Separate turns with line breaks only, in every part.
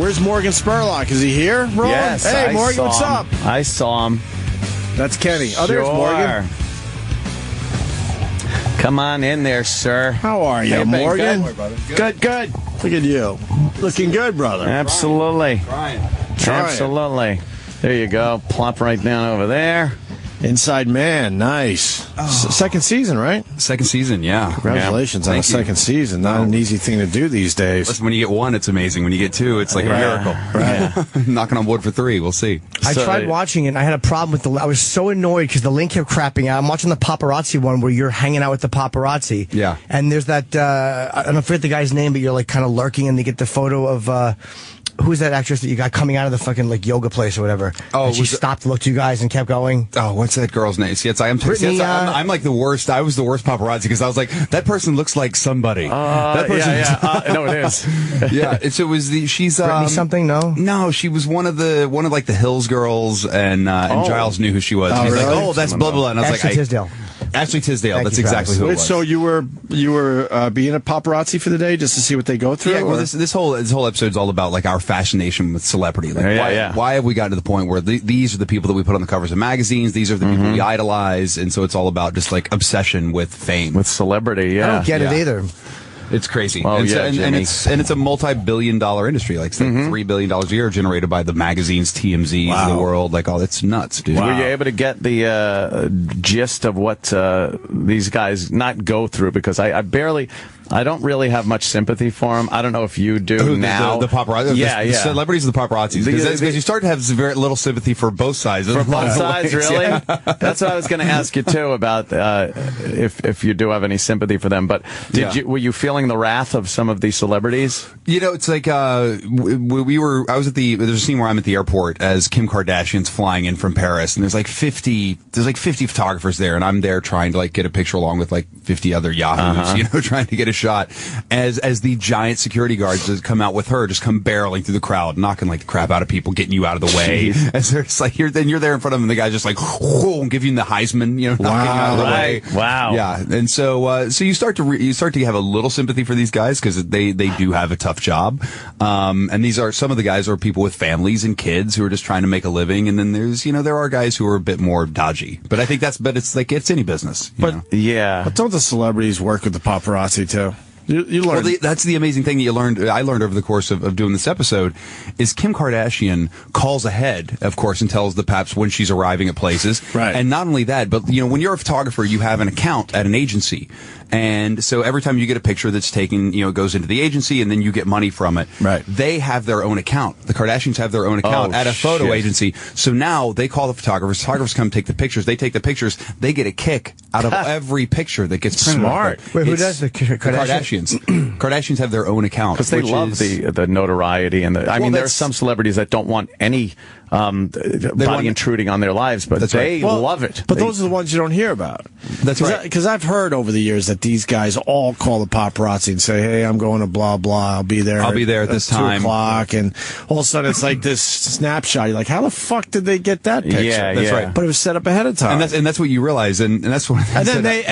Where's Morgan Spurlock? Is he here, Roland?
Yes,
hey, Morgan, what's up?
I saw him.
That's Kenny. Oh, there's Morgan.
Come on in there, sir.
How are you, Morgan? Good. Look at you. Looking good, brother.
Absolutely.
Trying.
Absolutely. There you go. Plop right down over there.
Inside Man, nice. Second season, right?
Second season, yeah.
Congratulations on a second season. Not an easy thing to do these days.
Listen, when you get one, it's amazing. When you get two, it's like a miracle.
Right.
Knocking on wood for three. We'll see.
I tried watching it, and I had a problem with I was so annoyed because the link kept crapping out. I'm watching the paparazzi one where you're hanging out with the paparazzi.
Yeah.
And there's that, I don't forget the guy's name, but you're like kind of lurking, and they get the photo of, who's that actress that you got coming out of the fucking like yoga place or whatever?
Oh,
and she stopped to look to you guys and kept going.
Oh, what's that girl's name? I'm like the worst. I was the worst paparazzi because I was like, that person looks like somebody. That person.
No, it is.
Yeah. So it was she's
Brittany something?
No, she was one of like the Hills girls, and Giles knew who she was. He's
really?
like, oh, that's blah blah blah. And I was
Ashley Tisdale.
Ashley Tisdale.
Thank
That's
you,
exactly who it was.
So you were being a paparazzi for the day just to see what they go through?
Yeah, well, this whole episode's all about like our fascination with celebrity. Like, why have we gotten to the point where these are the people that we put on the covers of magazines? These are the people we idolize, and so it's all about just like obsession with fame,
with celebrity. Yeah,
I don't get it either.
It's crazy.
Oh,
and it's a multi-billion-dollar industry. Like it's like $3 billion a year generated by the magazines, TMZs of the world. Like, it's nuts, dude.
Were you able to get the gist of what these guys not go through? Because I don't really have much sympathy for them. I don't know if you do now.
The paparazzi? The celebrities and the paparazzis. Because you start to have very little sympathy for both sides.
For both sides, really?
Yeah.
That's what I was going to ask you, too, about if you do have any sympathy for them. But were you feeling the wrath of some of these celebrities?
You know, it's like there's a scene where I'm at the airport as Kim Kardashian's flying in from Paris, and there's like 50 photographers there, and I'm there trying to like get a picture along with like 50 other yahoos, trying to get a shot as the giant security guards that come out with her just come barreling through the crowd, knocking like the crap out of people, getting you out of the way. As they're just like, then you're there in front of them, and the guy's just like, whoa, and give you the Heisman, knocking you out of the way.
Wow.
Yeah. And so you start to have a little sympathy for these guys because they do have a tough job. And some of the guys are people with families and kids who are just trying to make a living. And then there are guys who are a bit more dodgy. But I think it's like, it's any business.
But don't the celebrities work with the paparazzi too? You learn.
Well, that's the amazing thing that I learned over the course of doing this episode is Kim Kardashian calls ahead, of course, and tells the paps when she's arriving at places.
Right.
And not only that, but when you're a photographer, you have an account at an agency. And so every time you get a picture that's taken, it goes into the agency and then you get money from it.
Right.
They have their own account. The Kardashians have their own account at a photo agency. So now they call the photographers. Photographers come take the pictures. They take the pictures. They get a kick out of every picture that gets printed.
Smart.
Wait, who does the
Kardashians? Kardashians have their own account.
Because they love the notoriety. And there are some celebrities that don't want any body intruding on their lives, but they love it.
But those are the ones you don't hear about.
That's right.
Because I've heard over the years that these guys all call the paparazzi and say, hey, I'm going to blah, blah. I'll be there
at this time.
2 o'clock. And all of a sudden it's like this snapshot. You're like, how the fuck did they get that picture?
Yeah,
that's right.
But it was set up ahead of time.
And that's what you realize. And that's what.
And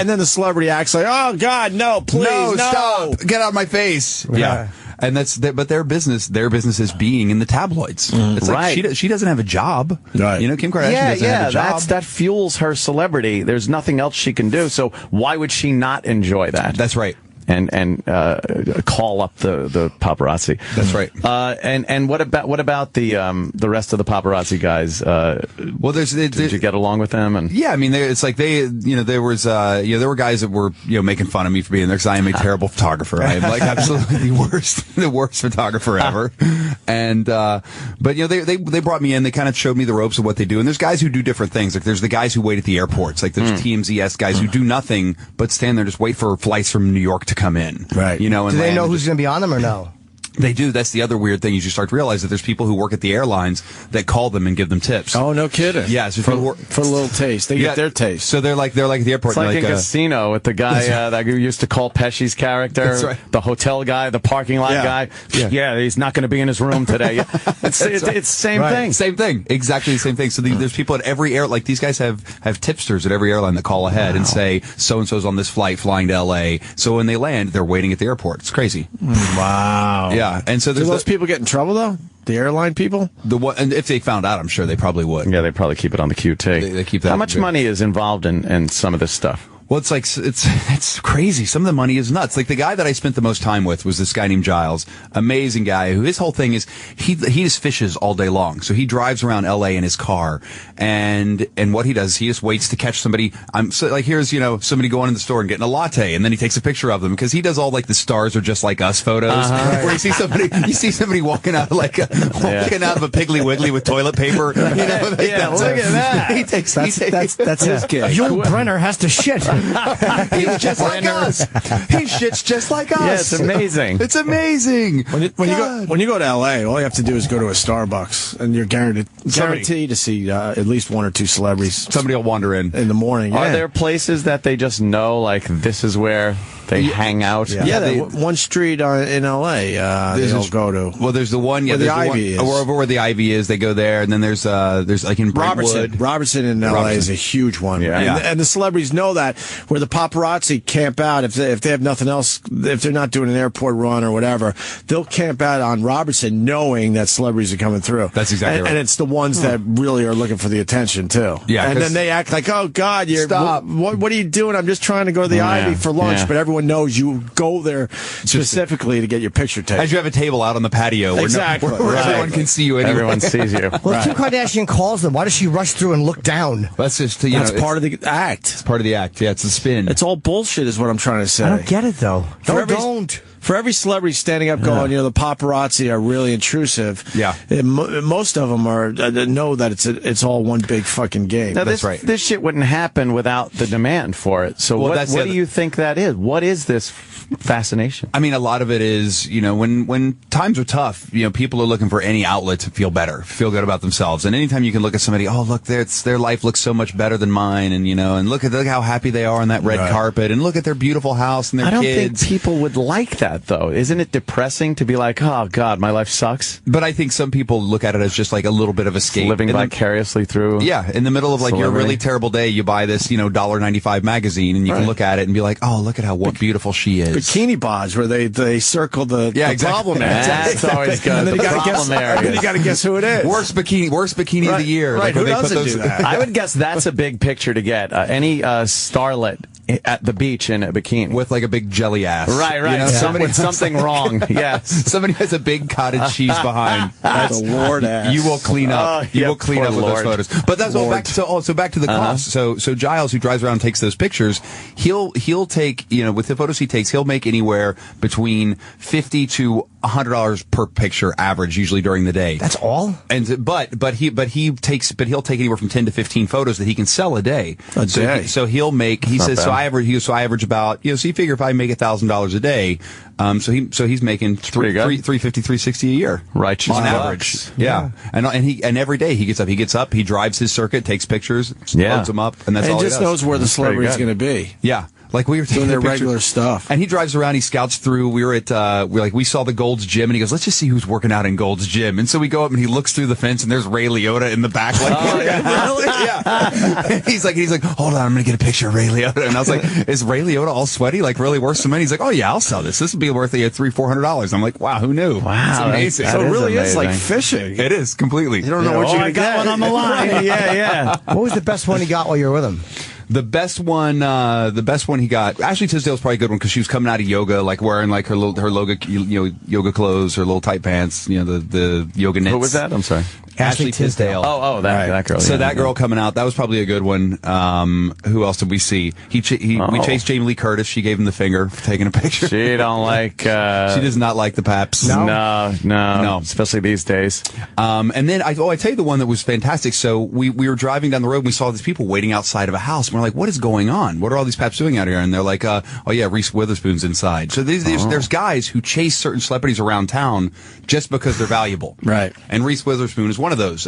then the celebrity acts like, oh, God, no, please, no.
Stop. Get out of my face. Yeah. And but their business is being in the tabloids. It's like she doesn't have a job.
Right.
Kim Kardashian doesn't have a job.
That fuels her celebrity. There's nothing else she can do. So why would she not enjoy that?
That's right.
And call up the paparazzi.
That's right.
And what about the rest of the paparazzi guys?
Well,
did you get along with them? And
yeah, I mean, there were guys that were making fun of me for being there because I am a terrible photographer. I am like absolutely the worst photographer ever. And but they brought me in. They kind of showed me the ropes of what they do. And there's guys who do different things. Like there's the guys who wait at the airports. Like there's TMZ guys who do nothing but stand there just wait for flights from New York to come in.
Right.
And
do they know who's going to be on them or no?
They do. That's the other weird thing. You start to realize that there's people who work at the airlines that call them and give them tips.
Oh, no kidding.
Yeah. So
for a little taste. They get their taste.
So they're like at the airport.
It's like in Casino with the guy that used to call Pesci's character.
That's right.
The hotel guy, the parking lot guy. Yeah, he's not going to be in his room today. It's the same thing.
Same thing. Exactly the same thing. So there's people at every air. Like these guys have tipsters at every airline that call ahead and say so-and-so's on this flight flying to L.A. So when they land, they're waiting at the airport. It's crazy.
Wow.
Yeah. Yeah, and so
Do
there's
those people get in trouble though? The airline people?
and if they found out, I'm sure they probably would.
Yeah, they probably keep it on the QT.
They keep that.
How much money is involved in some of this stuff?
Well, it's like it's crazy. Some of the money is nuts. Like the guy that I spent the most time with was this guy named Giles, amazing guy. Who his whole thing is he just fishes all day long. So he drives around L.A. in his car, and what he does, he just waits to catch somebody. Here's somebody going in the store and getting a latte, and then he takes a picture of them because he does all like the stars are just like us photos, where you see somebody walking out of walking out of a Piggly Wiggly with toilet paper.
Look at that.
That's his gig.
Yul Brenner has to shit.
He's just like us. He shits just like us.
Yeah, it's amazing.
It's amazing.
When you go to L.A., all you have to do is go to a Starbucks, and you're guaranteed to see at least one or two celebrities.
Somebody will wander in
the morning.
Are there places that they just know, like, this is where they hang out?
Yeah, one street in L.A. They'll go to.
Well, there's the one.
Where the Ivy is.
Over where the Ivy is, they go there, and then there's like in Brentwood.
Robertson in L.A. is a huge one.
Yeah.
And the celebrities know that, where the paparazzi camp out if they have nothing else, if they're not doing an airport run or whatever, they'll camp out on Robertson knowing that celebrities are coming through.
That's exactly right.
And it's the ones that really are looking for the attention too.
Yeah,
and then they act like, oh God,
stop.
What are you doing? I'm just trying to go to the Ivy for lunch, but everyone knows you go there specifically to get your picture taken.
As you have a table out on the patio where everyone can see you anyway.
Everyone sees you.
Well, Kim Kardashian calls them. Why does she rush through and look down?
That's just
That's part of the act.
It's part of the act. Yeah, it's a spin.
It's all bullshit, is what I'm trying to say.
I don't get it though. Don't.
For every celebrity standing up going, the paparazzi are really intrusive.
Yeah.
Most of them know that it's all one big fucking game.
Now,
That's right.
This shit wouldn't happen without the demand for it. So what do you think that is? What is this fascination?
I mean, a lot of it is, when times are tough, people are looking for any outlet to feel better, feel good about themselves. And anytime you can look at somebody, oh, look, their life looks so much better than mine. And, and look how happy they are on that red carpet. And look at their beautiful house and their kids.
I don't think people would like that, though. Isn't it depressing to be like, oh, God, my life sucks?
But I think some people look at it as just like a little bit of escape.
Living vicariously through.
Yeah, in the middle of like your really terrible day, you buy this, $1.95 magazine, and you can look at it and be like, oh, look at how beautiful she is.
Bikini bods where they circle the problem area.
That's always good.
And then you got to guess who it is.
Worst bikini of the year.
Right. Who doesn't do that?
I would guess that's a big picture to get. Any starlet at the beach in a bikini
with like a big jelly ass.
Right. Somebody with something wrong. Yes.
Somebody has a big cottage cheese behind.
That's a Lord ass.
You will clean up. You will clean up with those photos. But that's all back to the cost. So Giles, who drives around and takes those pictures, he'll take, with the photos he takes, he'll make anywhere between $50 to $100 per picture average, usually during the day.
That's all.
And he'll take anywhere from 10 to 15 photos that he can sell a day. So he'll make. He says so. I average about. So you figure if I make $1,000 a day, so he's making $350, $360 a year,
righteous
on average. Yeah. And every day he gets up, he drives his circuit, takes pictures, loads them up, and that's all he does.
Just knows where the celebrity's going to be.
Yeah. Like we were
doing their regular stuff,
and he drives around. He scouts through. We saw the Gold's Gym, and he goes, "Let's just see who's working out in Gold's Gym." And so we go up, and he looks through the fence, and there's Ray Liotta in the back. Like, really? Yeah. He's like, hold on, I'm gonna get a picture of Ray Liotta. And I was like, is Ray Liotta all sweaty, like really worth some money? He's like, oh yeah, I'll sell this. This would be worth $300-$400. I'm like, wow, who knew?
Wow,
it's amazing.
So it really is like fishing.
It is completely.
You don't know what you're gonna get.
I got one on the line. Yeah.
What was the best one he got while you were with him?
The best one he got. Ashley Tisdale's probably a good one because she was coming out of yoga, like wearing like her yoga clothes, her little tight pants, the yoga knits.
Who was that? I'm sorry.
Ashley Tisdale.
Oh, that girl.
So that girl coming out, that was probably a good one. Who else did we see? We chased Jamie Lee Curtis. She gave him the finger for taking a picture.
She don't like.
She does not like the paps.
No. Especially these days.
And then I tell you the one that was fantastic. So we were driving down the road and we saw these people waiting outside of a house. And we're like, what is going on? What are all these paps doing out here? And they're like, oh yeah, Reese Witherspoon's inside. So there's guys who chase certain celebrities around town just because they're valuable.
Right.
And Reese Witherspoon is one one of those.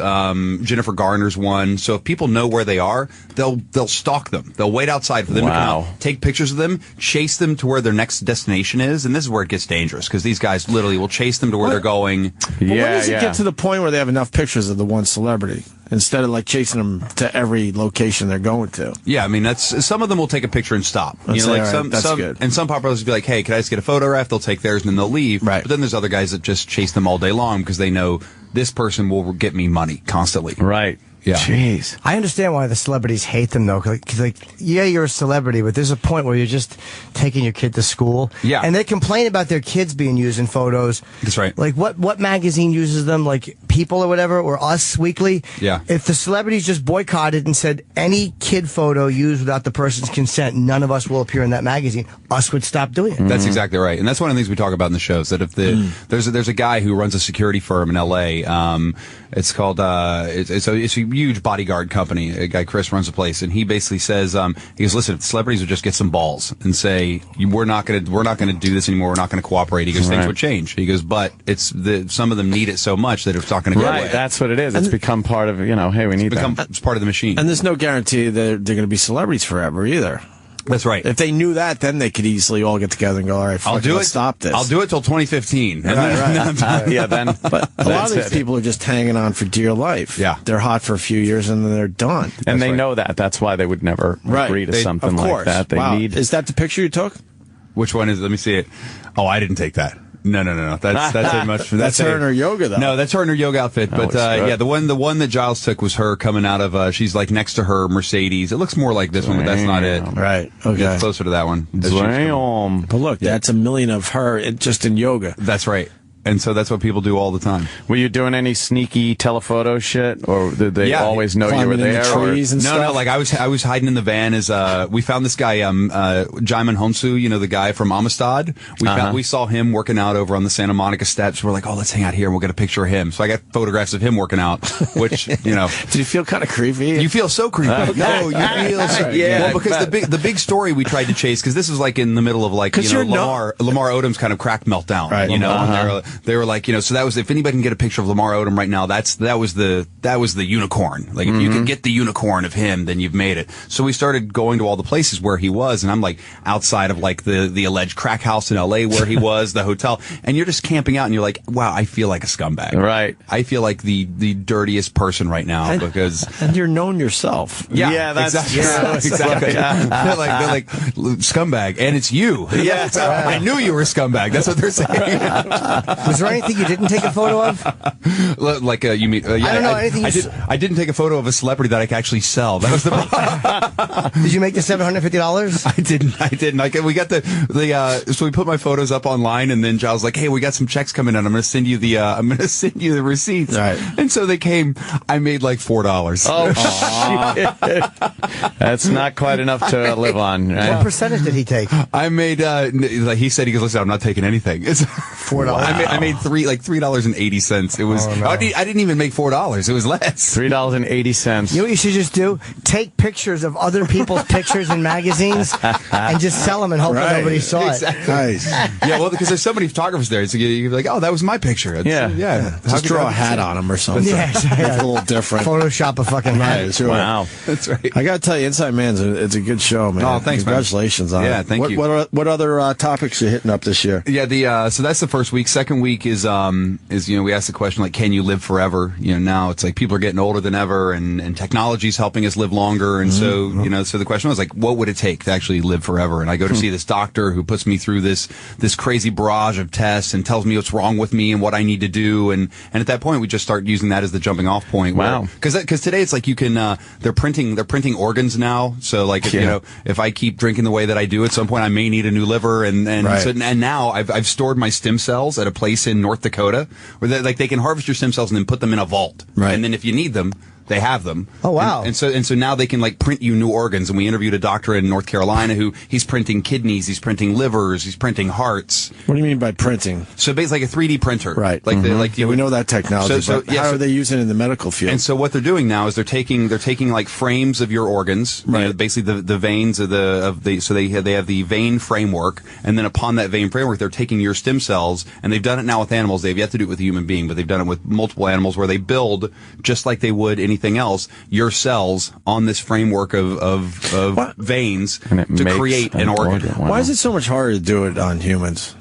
Jennifer Garner's one. So if people know where they are, they'll stalk them. They'll wait outside for them to come out, take pictures of them, chase them to where their next destination is, and this is where it gets dangerous because these guys literally will chase them to where they're going.
When does it get to the point where they have enough pictures of the one celebrity instead of like chasing them to every location they're going to?
Yeah, I mean that's some of them will take a picture and stop.
That's
some
good.
And some paparazzi will be like, "Hey, can I just get a photograph?" They'll take theirs and then they'll leave.
Right.
But then there's other guys that just chase them all day long because they know this person will get me money constantly.
Right.
Yeah.
Jeez.
I understand why the celebrities hate them, though. Because, like, yeah, you're a celebrity, but there's a point where you're just taking your kid to school.
Yeah.
And they complain about their kids being used in photos.
That's right.
Like, what magazine uses them? Like, People or whatever, or Us Weekly?
Yeah.
If the celebrities just boycotted and said any kid photo used without the person's consent, none of us will appear in that magazine, Us would stop doing it.
That's exactly right, and that's one of the things we talk about in the shows. That if there's a guy who runs a security firm in L.A. It's called it's a huge bodyguard company. A guy Chris runs the place, and he basically says he goes, listen, if the celebrities would just get some balls and say we're not going to do this anymore. We're not going to cooperate. He goes, things would change. He goes, but some of them need it so much that it's not going to go away.
That's what it is. It's become part of hey, we need that.
It's part of the machine.
And there's no guarantee that they're going to be celebrities forever either.
That's right.
If they knew that, then they could easily all get together and go, all right,
I'll do it.
Stop this.
I'll do it till 2015.
Right.
Yeah, then.
But a lot of these people are just hanging on for dear life.
Yeah.
They're hot for a few years and then they're done.
And they know that. That's why they would never agree to something like that. They need.
Is that the picture you took?
Which one is it? Let me see it. Oh, I didn't take that. No. That's a much.
That's her in her yoga, though.
No, that's her in her yoga outfit. But yeah, the one that Giles took was her coming out of. She's like next to her Mercedes. It looks more like this one, but that's not it.
Right. Okay.
It's closer to that one.
Damn.
But look, that's a million of her just in yoga.
That's right. And so that's what people do all the time.
Were you doing any sneaky telephoto shit, or did they always know you were there?
In the trees and stuff?
No. Like I was hiding in the van as we found this guy, Jaimin Honsu, the guy from Amistad. We saw him working out over on the Santa Monica steps. We're like, oh, let's hang out here and we'll get a picture of him. So I got photographs of him working out, which
Did you feel kind of creepy?
You feel so creepy. No, you feel so.
Yeah.
Well, because the big story we tried to chase, because this was like in the middle of like Lamar Odom's kind of crack meltdown, right? And they were like, so that was, if anybody can get a picture of Lamar Odom right now, that was the unicorn. Like if you can get the unicorn of him, then you've made it. So we started going to all the places where he was, and I'm like outside of like the alleged crack house in LA where he was, the hotel, and you're just camping out, and you're like, wow, I feel like a scumbag.
Right.
I feel like the dirtiest person right now because
and you're known yourself.
Yeah, that's
exactly. They're like scumbag, and it's you.
Yeah,
I knew you were a scumbag. That's what they're saying.
Was there anything you didn't take a photo of?
Like you mean? Yeah,
I don't know anything.
I didn't take a photo of a celebrity that I could actually sell. That was the.
Did you make the $750?
I didn't. Like we got so we put my photos up online, and then Giles was like, "Hey, we got some checks coming in. I'm going to send you the receipts."
Right.
And so they came. I made like $4.
Oh, shit. That's not quite enough to live on. Right?
What percentage did he take?
I made. Like he said, he goes, "Listen, I'm not taking anything." It's
$4.
I made $3.80. It was.
Oh, no.
I didn't even make $4. It was less.
$3.80.
You know what you should just do? Take pictures of other people's pictures in magazines and just sell them and hope that nobody saw
Exactly.
it.
Nice.
Yeah, well, because there's so many photographers there. So you're like, oh, that was my picture. Yeah.
Just draw a hat on him or something.
Yeah,
It's a little different.
Photoshop a fucking hat.
Sure.
Wow.
That's right.
I got to tell you, Inside Man's it's a good show, man.
Oh, thanks, man.
Congratulations on it.
Yeah, thank you.
What other topics are hitting up this year?
Yeah, so that's the first week. Second week is we asked the question like, can you live forever? Now it's like people are getting older than ever, and technology's helping us live longer, and so the question was like, what would it take to actually live forever? And I go to see this doctor who puts me through this crazy barrage of tests and tells me what's wrong with me and what I need to do, and at that point we just start using that as the jumping off point.
Wow.
Because today it's like you can they're printing organs now, so like if I keep drinking the way that I do, at some point I may need a new liver, and now I've stored my stem cells at a place in North Dakota where they can harvest your stem cells and then put them in a vault,
right?
And then if you need them, They have them.
Oh, wow.
And so now they can like print you new organs. And we interviewed a doctor in North Carolina who he's printing kidneys, he's printing livers, he's printing hearts.
What do you mean by printing?
So basically like a 3D printer.
Right.
Like
We know that technology. But how are they using it in the medical field?
And so what they're doing now is they're taking like frames of your organs,
right?
You know, basically the veins so they have the vein framework, and then upon that vein framework, they're taking your stem cells, and they've done it now with animals. They've yet to do it with a human being, but they've done it with multiple animals where they build, just like they would anything else, your cells on this framework of veins to create an organ.
Wow. Why is it so much harder to do it on humans?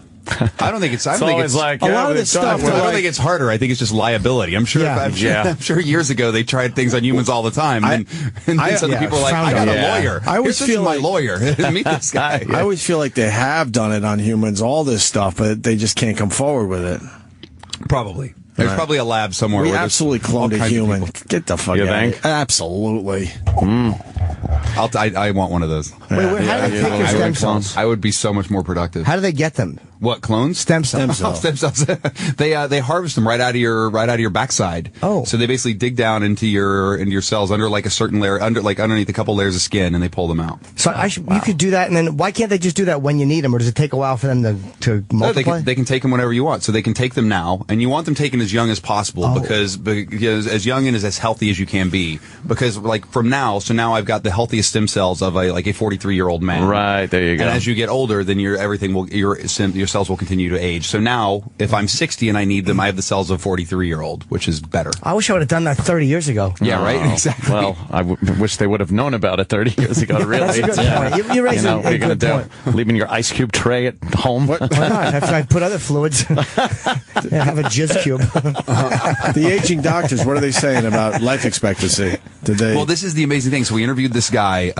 I don't think it's. I
It's
don't think
always
it's
like,
a lot of this stuff.
I don't think it's harder. I think it's just liability. I'm sure.
Yeah.
I'm sure years ago they tried things on humans all the time, and then some people were like, "I got a lawyer.
I always feel
my
like
lawyer. Meet this guy."
I always feel like they have done it on humans, all this stuff, but they just can't come forward with it.
Probably. There's probably a lab somewhere.
We
where
absolutely cloned a human. Get the fuck
You
out
think?
of here. Absolutely.
I want one of those.
Wait, how do they take your stem cells?
I would be so much more productive.
How do they get them?
What, clones?
Stem cells.
Stem cells. They harvest them right out of your backside.
Oh.
So they basically dig down into your cells under like a certain layer, underneath a couple layers of skin, and they pull them out.
So you could do that, and then why can't they just do that when you need them, or does it take a while for them to multiply?
No, they can take them whenever you want. So they can take them now, and you want them taken as young as possible because as young and as healthy as you can be. Because like from now, so now I've got the healthiest stem cells of a 43-year-old man.
Right, there you go.
And as you get older, then your cells will continue to age. So now, if I'm 60 and I need them, I have the cells of a 43-year-old, which is better.
I wish I would have done that 30 years ago.
Yeah, right? Exactly.
Well, I wish they would have known about it 30 years ago, really.
That's a good point. You raise
what are you
a
going
good
to do? Leaving your ice cube tray at home?
Why not? After I put other fluids, have a jizz cube.
The aging doctors, what are they saying about life expectancy?
Well, this is the amazing thing. So we interviewed this guy.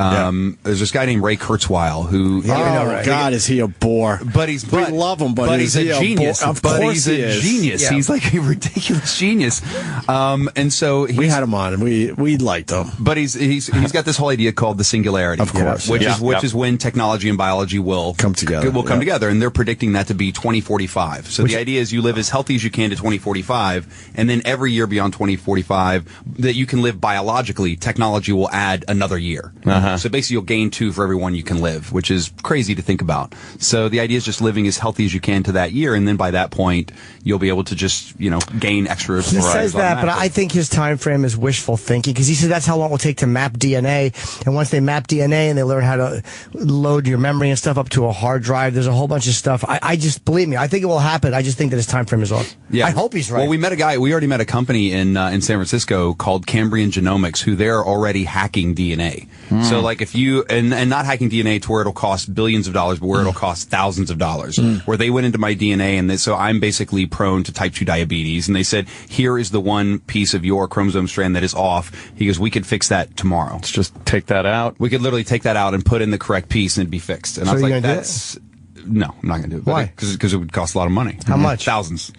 There's this guy named Ray Kurzweil who.
God, is he a bore?
We
love him, but
he's a genius.
Of course he is.
Genius.
Yeah.
He's like a ridiculous genius. And so
we had him on, and we liked him.
But he's got this whole idea called the singularity,
of course,
which is when technology and biology will
come together.
Will come together, and they're predicting that to be 2045. So the idea is you live as healthy as you can to 2045, and then every year beyond 2045 that you can live biologically, technology will add another year. So basically, you'll gain 2 for every 1 you can live, which is crazy to think about. So the idea is just living as healthy as you can to that year, and then by that point, you'll be able to just gain extra.
He says that, but I think his time frame is wishful thinking, because he said that's how long it will take to map DNA, and once they map DNA and they learn how to load your memory and stuff up to a hard drive, there's a whole bunch of stuff. I just, believe me, I think it will happen. I just think that his time frame is off.
Yeah.
I hope he's right.
Well, we already met a company in San Francisco called Cambrian Genomics, who they're already hacking DNA. So like if you, and not hacking DNA to where it'll cost billions of dollars, but where it'll cost thousands of dollars, where they went into my DNA, and so I'm basically prone to type 2 diabetes, and they said, here is the one piece of your chromosome strand that is off. He goes, we could fix that tomorrow.
Let's just take that out.
We could literally take that out and put in the correct piece, and it'd be fixed. And
So
I was
you're
like,
gonna do
that's... No, I'm not going to do it.
Why?
Because it would cost a lot of money.
How much?
Thousands.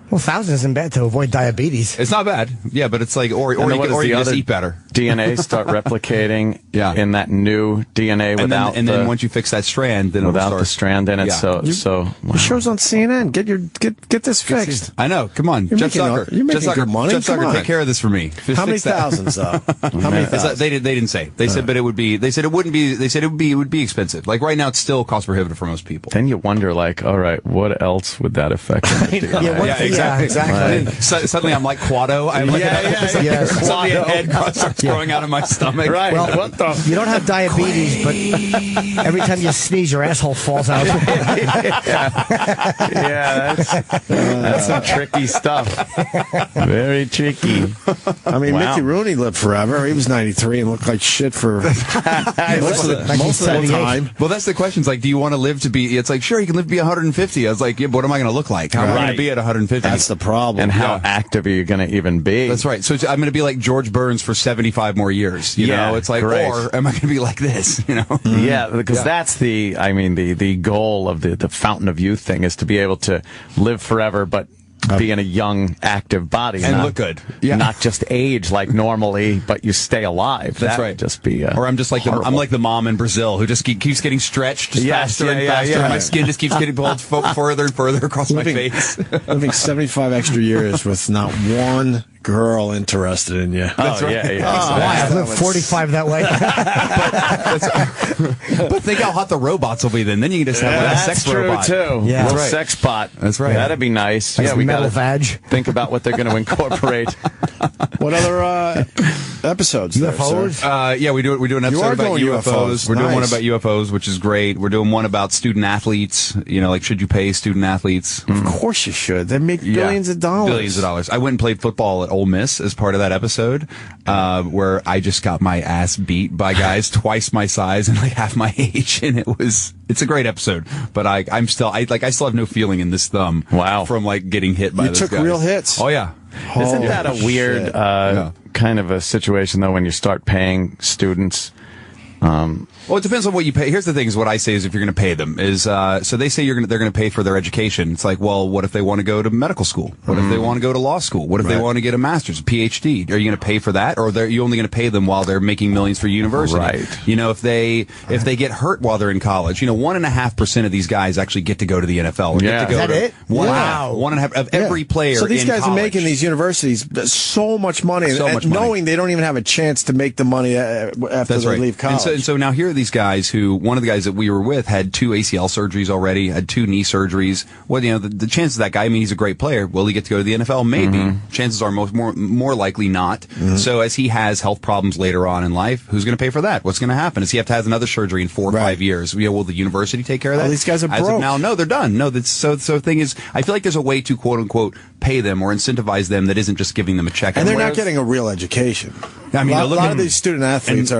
Well, 1,000 isn't bad to avoid diabetes.
It's not bad. Yeah, but it's like, or you just eat better.
DNA start replicating in that new DNA without
and then once you fix that strand, then
without
it'll start,
the strand in it.
Yeah.
The show's on CNN. Get this fixed.
I know. Come on,
You're
Jeff Zucker.
making good money.
Jeff
Come
Zucker,
on.
take care of this for me.
How many thousands though? How many thousands?
They didn't say. They said, but it would be. They said it wouldn't be. They said it would be expensive. Like right now, it's still cost prohibitive for most people.
Then you wonder, like, all right, what else would that affect?
Exactly. Suddenly, I'm like Quado. I'm like, suddenly a head starts growing out of my stomach.
Right.
Well, you don't have diabetes, but every time you sneeze, your asshole falls out.
That's some tricky stuff. Very tricky.
I mean, Mickey Rooney lived forever. He was 93 and looked like shit for most of the time.
Well, that's the question. It's like, do you want to live to be? It's like, sure, you can live to be 150. I was like, yeah, but what am I going to look like? How am I going to be at 150?
That's the problem.
And how active are you going to even be?
That's right. So I'm going to be like George Burns for 75 more years. You know, it's like, or am I going to be like this? You know?
Yeah, because that's the goal of the Fountain of Youth thing is to be able to live forever, but be in a young, active body
and look good. Yeah.
Not just age like normally, but you stay alive.
That's right.
Just be.
Or I'm just like I'm like the mom in Brazil who just keeps getting stretched faster and faster. And my skin just keeps getting pulled further and further across my face.
Living 75 extra years with not one girl interested in you.
That's right. Yeah.
I've lived 45 that way.
But think how hot the robots will be then. Then you can just have like a sex robot.
That's true, too.
Yeah.
Little
That's right.
sex bot.
That's right.
That'd be nice.
Like
we
metal
gotta
vag.
think about what they're going to incorporate.
What other episodes?
UFOs?
Yeah, we do an
You
episode
are
about
doing
UFOs. We're doing one
Nice.
about UFOs, which is great. We're doing one about student athletes. You know, like should you pay student athletes?
Of course you should. They make billions of dollars.
Billions of dollars. I went and played football at Ole Miss as part of that episode, where I just got my ass beat by guys twice my size and like half my age, and it's a great episode. But I still have no feeling in this thumb.
Wow.
From like getting hit by
You
those
took
guys.
real hits.
Oh yeah.
Isn't that a weird kind of a situation, though, when you start paying students?
Well, it depends on what you pay. Here's the thing: is what I say is if you're going to pay them is so they say they're going to pay for their education. It's like, well, what if they want to go to medical school? What if they want to go to law school? What if they want to get a master's, a PhD? Are you going to pay for that, or are you only going to pay them while they're making millions for university?
Right.
You know, if they get hurt while they're in college, 1.5% of these guys actually get to go to the NFL. Or
Yeah.
get to go
Is that
to
it?
Wow. 1.5 of every player.
So these
in
guys
college.
are making these universities so much money,
So
and
much money.
knowing they don't even have a chance to make the money after
That's
they
right.
leave college.
And so now here are these guys who, one of the guys that we were with had 2 ACL surgeries already, had 2 knee surgeries. Well, the chances of that guy, I mean, he's a great player. Will he get to go to the NFL? Maybe. Chances are more likely not. So as he has health problems later on in life, who's going to pay for that? What's going to happen? Does he have to have another surgery in 4 or 5 years? Will the university take care of that?
Oh, these guys are
As of
broke.
now, no, they're done. No, so the thing is, I feel like there's a way to quote unquote pay them or incentivize them that isn't just giving them a check.
and they're not getting a real education.
I mean,
a
look
lot
at-
of these student athletes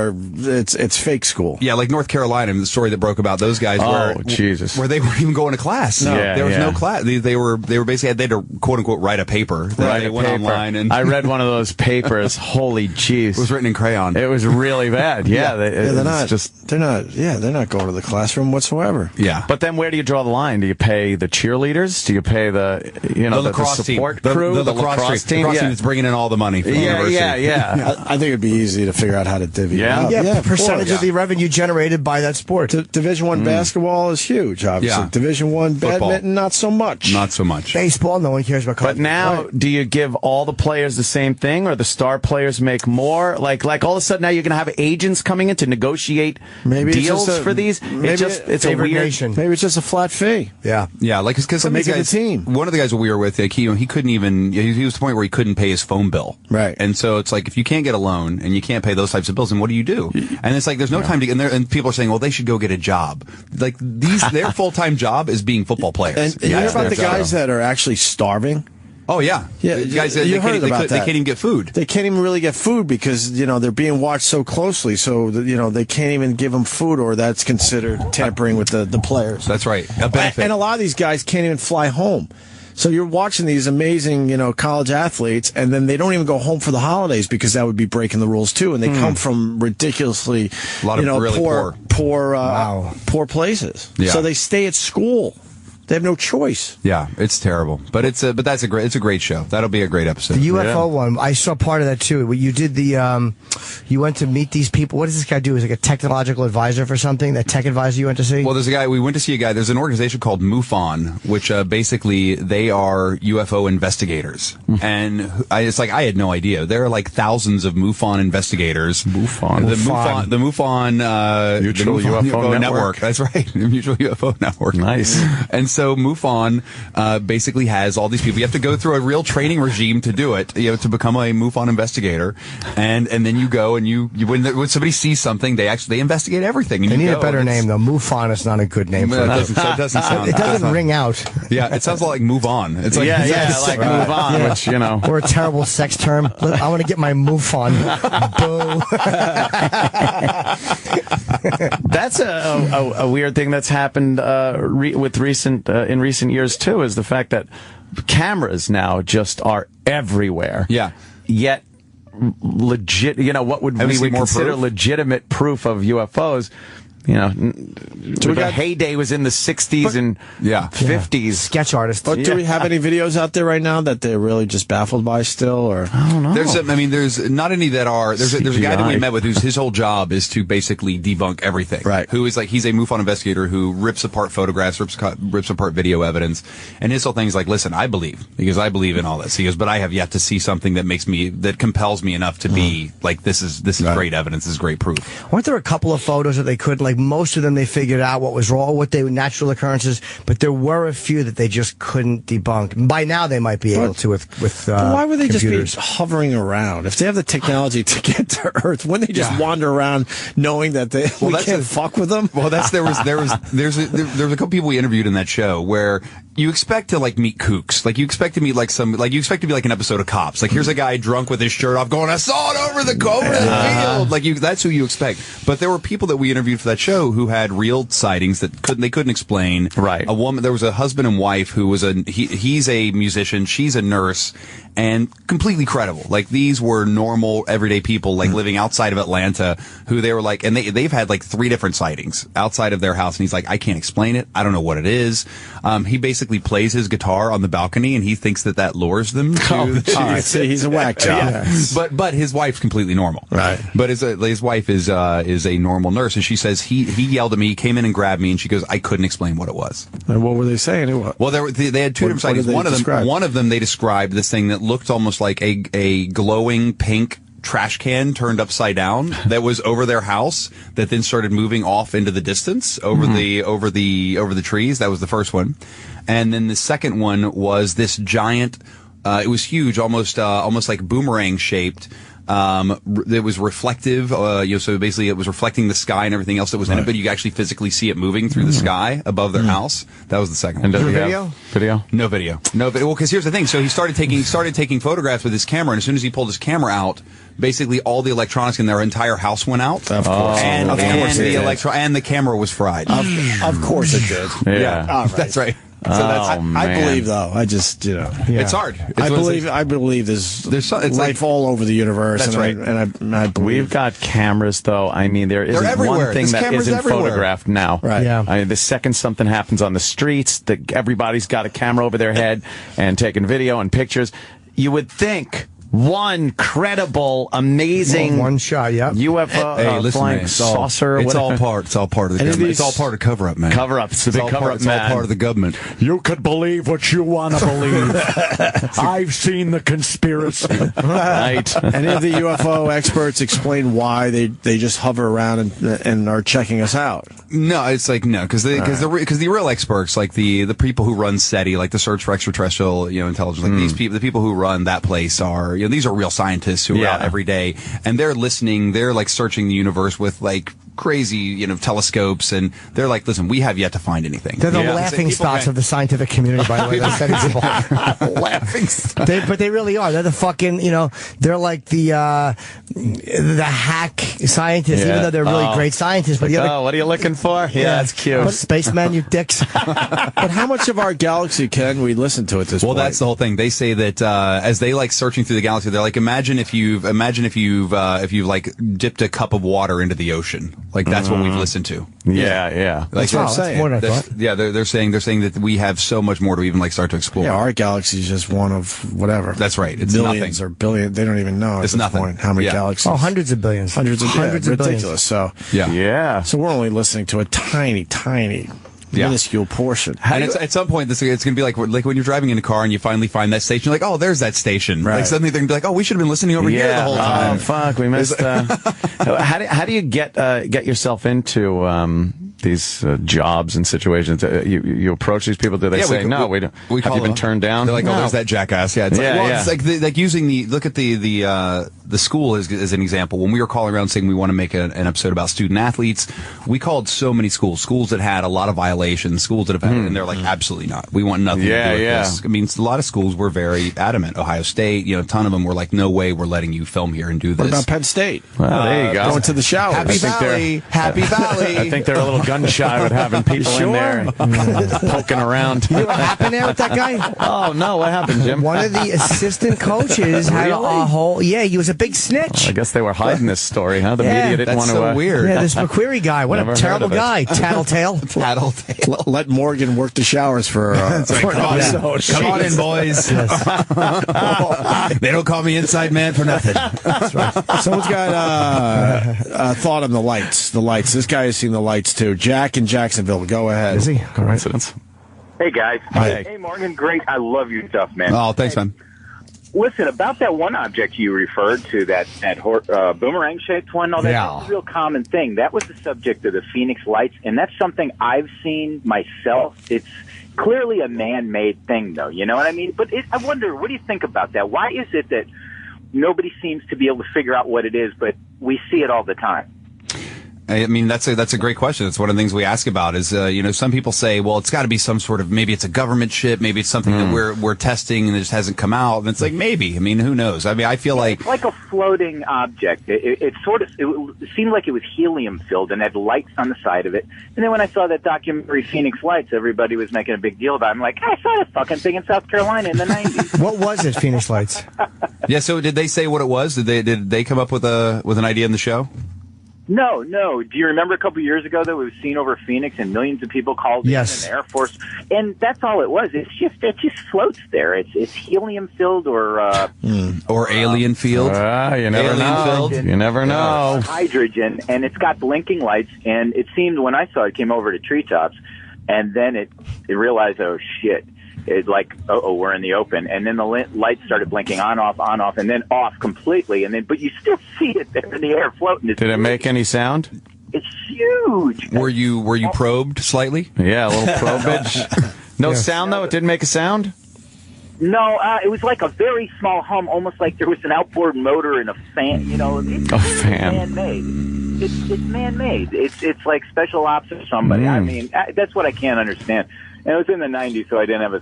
it's fake school.
Yeah, like North Carolina, the story that broke about those guys
Jesus.
where they weren't even going to class.
No.
There was
Yeah.
no class. They were basically they had to quote unquote write a paper. They went online and
I read one of those papers. Holy jeez.
it was written in crayon.
It was really bad. Yeah,
They're not going to the classroom whatsoever.
Yeah.
But then where do you draw the line? Do you pay the cheerleaders? Do you pay the
lacrosse
support
team,
crew,
the lacrosse team
Yeah.
that's bringing in all the money from the university.
Yeah.
I think it'd be easy to figure out how to divvy
Yeah?
it up.
Yeah,
of
percentage
course.
of the revenue generated by that sport.
Division I basketball is huge, obviously.
Yeah.
Division I
Football.
badminton, not so much.
Not so much.
Baseball, no one cares about college.
But now,
Right.
do you give all the players the same thing, or the star players make more? Like all of a sudden now you're going to have agents coming in to negotiate
Maybe it's
deals
just a-
for these?
maybe
It's a
favored
weird
nation.
Maybe it's just a flat fee.
Yeah.
Yeah, like because some of these
making the
guys,
team.
one of the guys that we were with, like, he couldn't even. He was to the point where he couldn't pay his phone bill.
Right.
And so it's like if you can't get a loan and you can't pay those types of bills, then what do you do? And it's like there's no time to. And people are saying, well, they should go get a job. Like their full time job is being football players.
And you hear
That's
about
their
the guys
job.
that are actually starving?
Oh yeah,
Yeah,
The guys
you
they
heard
can't,
about
they
that.
can't even get food.
They can't even really get food because they're being watched so closely. So they can't even give them food, or that's considered tampering with the players.
That's right. A benefit.
And a lot of these guys can't even fly home. So you're watching these amazing, college athletes, and then they don't even go home for the holidays because that would be breaking the rules too. And they come from ridiculously,
A lot of really
poor places.
Yeah.
So they stay at school. They have no choice.
Yeah, it's terrible, but it's a great show. That'll be a great episode.
The UFO one, I saw part of that too. You did you went to meet these people. What does this guy do? Is like a technological advisor for something? That tech advisor you went to see?
Well, we went to see a guy. There's an organization called MUFON, which basically they are UFO investigators. And I had no idea. There are like thousands of MUFON investigators. The MUFON
Mutual UFO Network.
That's right. The Mutual UFO Network.
Nice.
And so MUFON basically has all these people. You have to go through a real training regime to do it, to become a MUFON investigator. And then you go and when somebody sees something, they investigate everything. And
They
you
need
go,
a better
and it's-
name though. MUFON is not a good name for
It
it.
doesn't sound.
It doesn't ring out.
Yeah, it sounds like move on. It's like
like move on, which
Or a terrible sex term. I want to get my MUFON. Boo.
That's a weird thing that's happened in recent years too. Is the fact that cameras now just are everywhere.
Yeah.
Yet legit, what would
Have you
we
seen
would
more
consider
proof?
legitimate proof of UFOs the heyday was in the 60s and 50s.
Sketch artist.
But do we have any videos out there right now that they're really just baffled by still? Or
I don't know.
There's not any that are. There's a guy that we met with whose his whole job is to basically debunk everything.
Right.
Who is he's a MUFON investigator who rips apart photographs, rips apart video evidence, and his whole thing is listen, I believe in all this. He goes, but I have yet to see something that compels me enough to be this is great evidence, this is great proof.
Weren't there a couple of photos that they couldn't, most of them they figured out what was wrong, what they were natural occurrences, but there were a few that they just couldn't debunk. By now they might be able to with
why would they
computers.
just be hovering around? If they have the technology to get to Earth, wouldn't they just wander around knowing that we can't fuck with them?
Well, there's a couple people we interviewed in that show where you expect to meet kooks, you expect to meet you expect to be an episode of Cops. Here's a guy drunk with his shirt off going, I saw it over the field. That's who you expect. But there were people that we interviewed for that show who had real sightings that they couldn't explain.
Right.
A woman, there was a husband and wife who was he's a musician, she's a nurse, and completely credible. These were normal, everyday people, living outside of Atlanta, who they were and they've had 3 different sightings outside of their house, and he's I can't explain it. I don't know what it is. He basically plays his guitar on the balcony, and he thinks that lures them to
see, he's a whack job.
Yeah. But his wife's completely normal.
Right.
But his wife is a normal nurse, and she says he yelled at me, came in and grabbed me, and she goes, I couldn't explain what it was.
And what were they saying?
Well, they had 2 different sightings. One of them they described this thing that looked almost like a glowing pink trash can turned upside down that was over their house that then started moving off into the distance over the trees. That was the first one. And then the second one was this giant, it was huge, almost like boomerang shaped. It was reflective, so basically it was reflecting the sky and everything else that was in it, but you could actually physically see it moving through the sky above their house. That was the second one.
And
Video?
No video. Well, because here's the thing. So he started taking photographs with his camera, and as soon as he pulled his camera out, basically all the electronics in their entire house went out.
Of course.
And the camera was fried.
Of course it did.
Yeah.
All right.
That's right.
So
I believe, though. I just,
It's hard.
I believe there's life all over the universe.
That's right.
And I believe.
We've got cameras, though. There isn't one thing that isn't photographed now.
Right.
Yeah.
The second something happens on the streets, everybody's got a camera over their head and taking video and pictures. You would think one credible, amazing
one shot,
UFO flying saucer.
It's all part of the government. It's all part of cover-up, man.
Cover-up. It's a big cover-up, man.
It's all part of the government.
You could believe what you want to believe. I've seen the conspiracy.
Right.
Any of the UFO experts explain why they just hover around and are checking us out?
No, it's no, because the real experts, the people who run SETI, the Search for Extraterrestrial Intelligence, the people who run that place are these are real scientists who are out every day, and they're listening, they're searching the universe with crazy, telescopes, and they're listen, we have yet to find anything.
They're the laughing stocks of the scientific community, by the way.
Laughing stocks.
But they really are. They're the fucking, they're the hack scientists, even though they're really great scientists. But
what are you looking for? Yeah, that's cute.
But spacemen, you dicks.
But how much of our galaxy can we listen to at this point?
Well, that's the whole thing. They say that as they searching through the galaxy, they're imagine if you've dipped a cup of water into the ocean. That's what we've listened to.
Yeah.
That's what I'm saying.
More than I thought.
They're saying that we have so much more to even start to explore.
Yeah, our galaxy is just one of whatever.
That's right. It's
millions
nothing.
or billion. They don't even know.
It's
at this
nothing.
Point how many galaxies?
Oh, hundreds of billions.
Hundreds of
billions.
ridiculous. So
yeah.
So we're only listening to a tiny, minuscule portion.
And at some point, it's going to be like when you're driving in a car and you finally find that station. You're oh, there's that station.
Right.
Suddenly they're going to be like, oh, we should have been listening over here the whole time.
Oh, fuck, we missed. How do you get yourself into these jobs and situations? You approach these people. Do they say no? We don't. Have you been turned down?
They're like, oh, there's that jackass. Yeah, it's it's using look at the school as an example. When we were calling around saying we want to make an episode about student athletes, we called so many schools that had a lot of violations, schools that have had, and they're like, absolutely not. We want nothing to do with this. I mean, a lot of schools were very adamant. Ohio State, a ton of them were like, no way, we're letting you film here and do this.
What about Penn State?
Well, there you go.
Going to the shower.
Happy Valley.
I think they're a little gun gun shy with having people in there poking around.
You know what happened there with that guy?
Oh, no, what happened, Jim?
One of the assistant coaches had a whole... Yeah, he was a big snitch.
I guess they were hiding this story, huh? The media didn't want to...
That's so weird.
Yeah, this McQuarrie guy. What a terrible guy. Tattletale.
Let Morgan work the showers for an episode.
Come on in, boys. They don't call me inside man for nothing.
That's right. Someone's got a thought on the lights. The lights. This guy has seen the lights, too. Jack in Jacksonville. Go ahead.
Is he?
Coincidence.
Hey, guys.
Hi.
Hey, Morgan. Great. I love your stuff, man.
Oh, thanks, man.
Listen, about that one object you referred to, that boomerang-shaped one, that's a real common thing. That was the subject of the Phoenix Lights, and that's something I've seen myself. It's clearly a man-made thing, though. You know what I mean? But I wonder, what do you think about that? Why is it that nobody seems to be able to figure out what it is, but we see it all the time?
I mean, that's a great question. It's one of the things we ask about is, some people say, well, it's got to be some sort of, maybe it's a government ship, maybe it's something that we're testing and it just hasn't come out. And it's like, maybe. I mean, who knows? I mean, I feel like...
It's like a floating object. It seemed like it was helium filled and had lights on the side of it. And then when I saw that documentary Phoenix Lights, everybody was making a big deal about it. I'm like, I saw this fucking thing in South Carolina in the 90s.
What was it, Phoenix Lights?
Yeah, so did they say what it was? Did they come up with an idea in the show?
No. Do you remember a couple of years ago that it was seen over Phoenix and millions of people called in the Air Force? And that's all it was. It just floats there. It's helium filled or
alien field.
You never know. You never know.
Hydrogen, and it's got blinking lights. And it seemed when I saw it, came over to treetops, and then it realized, oh shit. It's like, we're in the open. And then the lights started blinking on, off, and then off completely. But you still see it there in the air floating.
Did it make any sound?
It's huge.
Were you probed slightly?
Yeah, a little probage. No sound, though? It didn't make a sound?
No, it was like a very small hum, almost like there was an outboard motor and a fan. It's man-made. It's man-made. It's like special ops or somebody. I mean, that's what I can't understand. And it was in the 90s, so I didn't have a...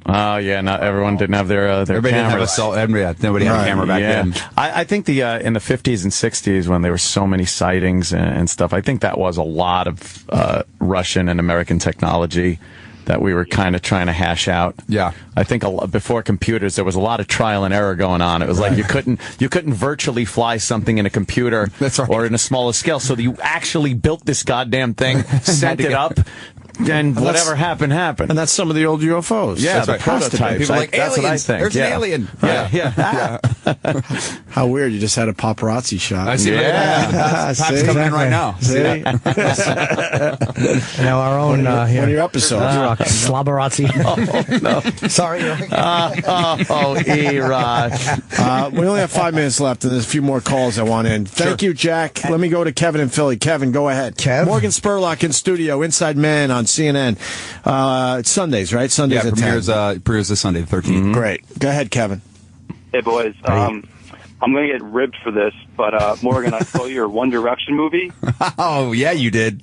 Oh, yeah, not everyone didn't have their
everybody
cameras.
Nobody had a camera back then.
I think in the 50s and 60s, when there were so many sightings and stuff, I think that was a lot of Russian and American technology that we were kind of trying to hash out.
Yeah.
I think before computers, there was a lot of trial and error going on. It was like you couldn't virtually fly something in a computer or in a smaller scale, so you actually built this goddamn thing, sent it up, and whatever happened.
And that's some of the old UFOs.
Yeah, the prototypes.
People are like,
that's what I
aliens.
think.
There's an alien.
Yeah.
How weird. You just had a paparazzi shot.
I see. Pat's coming in right now.
See?
Now our own...
one of your episodes.
Slobberazzi.
Oh, no.
Sorry.
E-Rod. We only have 5 minutes left, and there's a few more calls I want in. Thank you, Jack. Let me go to Kevin in Philly. Kevin, go ahead.
Kev?
Morgan Spurlock in studio, Inside Man on CNN. It's Sundays, right? Sundays at 10.
Premieres this Sunday, the 13th.
Mm-hmm. Great. Go ahead, Kevin.
Hey, boys. I'm going to get ribbed for this, but Morgan, I saw your One Direction movie.
Oh, yeah, you did.